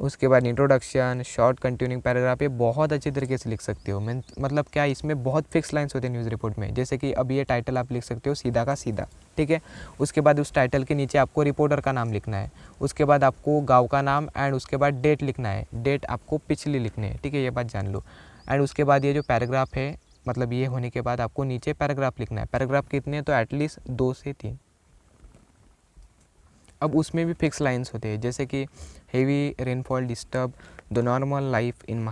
उसके बाद इंट्रोडक्शन, शॉर्ट कंटिन्यूइंग पैराग्राफ, ये बहुत अच्छी तरीके से लिख सकते हो। मैं मतलब क्या, इसमें बहुत फिक्स लाइंस होते हैं न्यूज़ रिपोर्ट में, जैसे कि अब ये टाइटल आप लिख सकते हो सीधा का सीधा, ठीक है। उसके बाद उस टाइटल के नीचे आपको रिपोर्टर का नाम लिखना है, उसके बाद आपको गांव का नाम, एंड उसके बाद डेट लिखना है, डेट आपको पिछली लिखनी है, ठीक है, ये बात जान लो। एंड उसके बाद ये जो पैराग्राफ है, मतलब ये होने के बाद आपको नीचे पैराग्राफ लिखना है। पैराग्राफ कितने हैं, तो एटलीस्ट 2 से 3। अब उसमें भी फिक्स लाइंस होते हैं, जैसे कि heavy rainfall disturb the normal life in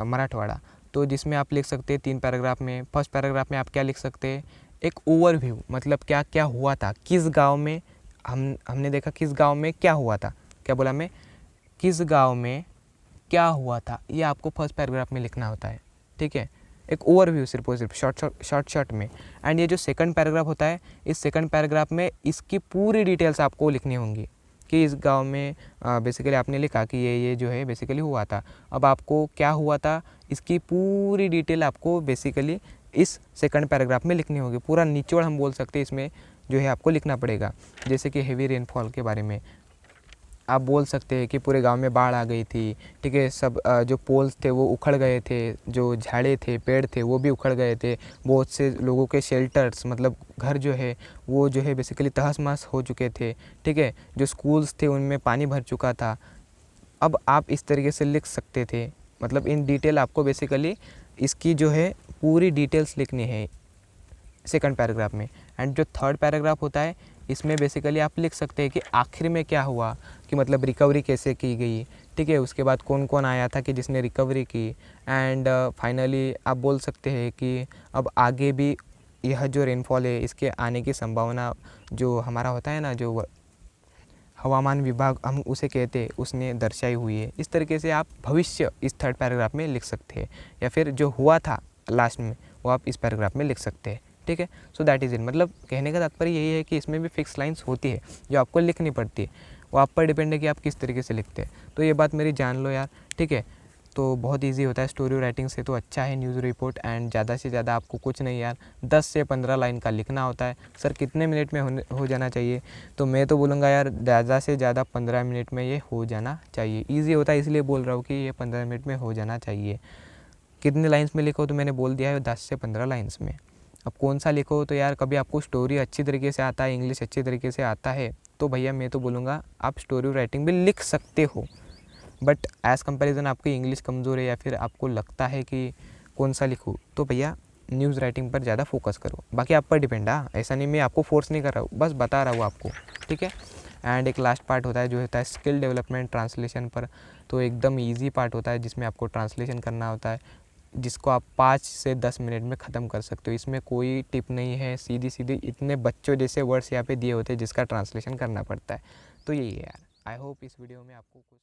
Marathwada, तो जिसमें आप लिख सकते हैं 3 पैराग्राफ में। फर्स्ट पैराग्राफ में आप क्या लिख सकते हैं, एक ओवरव्यू, मतलब क्या क्या हुआ था, किस गांव में हमने देखा, किस गांव में क्या हुआ था, क्या बोला मैं, किस गांव में क्या हुआ था, ये आपको फर्स्ट पैराग्राफ में लिखना होता है, ठीक है। एक ओवरव्यू सिर्फ और सिर्फ शॉर्ट में। एंड ये जो सेकंड पैराग्राफ होता है, इस सेकंड पैराग्राफ में इसकी पूरी डिटेल्स आपको लिखनी होंगी, कि इस गांव में बेसिकली आपने लिखा कि ये जो है बेसिकली हुआ था, अब आपको क्या हुआ था, इसकी पूरी डिटेल आपको बेसिकली इस सेकंड पैराग्राफ में लिखनी होगी। पूरा निचोड़ हम बोल सकते हैं इसमें जो है आपको लिखना पड़ेगा। जैसे कि हेवी रेनफॉल के बारे में आप बोल सकते हैं कि पूरे गांव में बाढ़ आ गई थी, ठीक है, सब जो पोल्स थे वो उखड़ गए थे, जो झाड़े थे, पेड़ थे, वो भी उखड़ गए थे, बहुत से लोगों के शेल्टर्स, मतलब घर जो है वो जो है बेसिकली तहस महस हो चुके थे, ठीक है, जो स्कूल्स थे उनमें पानी भर चुका था। अब आप इस तरीके से लिख सकते थे, मतलब इन डिटेल आपको बेसिकली इसकी जो है पूरी डिटेल्स लिखनी है सेकंड पैराग्राफ में। एंड जो थर्ड पैराग्राफ होता है, इसमें बेसिकली आप लिख सकते हैं कि आखिर में क्या हुआ, कि मतलब रिकवरी कैसे की गई, ठीक है, उसके बाद कौन कौन आया था कि जिसने रिकवरी की, एंड फाइनली आप बोल सकते हैं कि अब आगे भी यह जो रेनफॉल है इसके आने की संभावना जो हमारा होता है ना, जो हवामान विभाग हम उसे कहते हैं, उसने दर्शाई हुई है। इस तरीके से आप भविष्य इस थर्ड पैराग्राफ में लिख सकते हैं, या फिर जो हुआ था लास्ट में वो आप इस पैराग्राफ में लिख सकते हैं, ठीक है। सो दैट इज़ इट, मतलब कहने का तात्पर्य यही है कि इसमें भी फिक्स लाइंस होती है जो आपको लिखनी पड़ती है, वो आप पर डिपेंड है कि आप किस तरीके से लिखते हैं। तो ये बात मेरी जान लो यार, ठीक है। तो बहुत इजी होता है स्टोरी राइटिंग से, तो अच्छा है न्यूज़ रिपोर्ट। एंड ज़्यादा से ज़्यादा आपको कुछ नहीं यार, 10 से 15 लाइन का लिखना होता है। सर कितने मिनट में हो जाना चाहिए, तो मैं तो बोलूँगा यार ज़्यादा से ज़्यादा 15 मिनट में ये हो जाना चाहिए। ईजी होता है इसलिए बोल रहा हूँ कि ये 15 मिनट में हो जाना चाहिए। कितने लाइन्स में लिखो, तो मैंने बोल दिया है 10 से 15 लाइन्स में। अब कौन सा लिखो, तो यार कभी आपको स्टोरी अच्छी तरीके से आता है, इंग्लिश अच्छी तरीके से आता है, तो भैया मैं तो बोलूँगा आप स्टोरी राइटिंग भी लिख सकते हो। बट एज़ कंपैरिजन आपकी इंग्लिश कमज़ोर है, या फिर आपको लगता है कि कौन सा लिखूँ, तो भैया न्यूज़ राइटिंग पर ज़्यादा फोकस करो। बाकी आप पर डिपेंड, हाँ, ऐसा नहीं मैं आपको फोर्स नहीं कर रहा हूँ, बस बता रहा हूँ आपको, ठीक है। एंड एक लास्ट पार्ट होता है जो होता है स्किल डेवलपमेंट ट्रांसलेशन पर, तो एकदम ईजी पार्ट होता है जिसमें आपको ट्रांसलेशन करना होता है, जिसको आप 5 से 10 मिनट में ख़त्म कर सकते हो। इसमें कोई टिप नहीं है, सीधी सीधी इतने बच्चों जैसे वर्ड्स यहाँ पे दिए होते हैं जिसका ट्रांसलेशन करना पड़ता है। तो यही है यार, आई होप इस वीडियो में आपको कुछ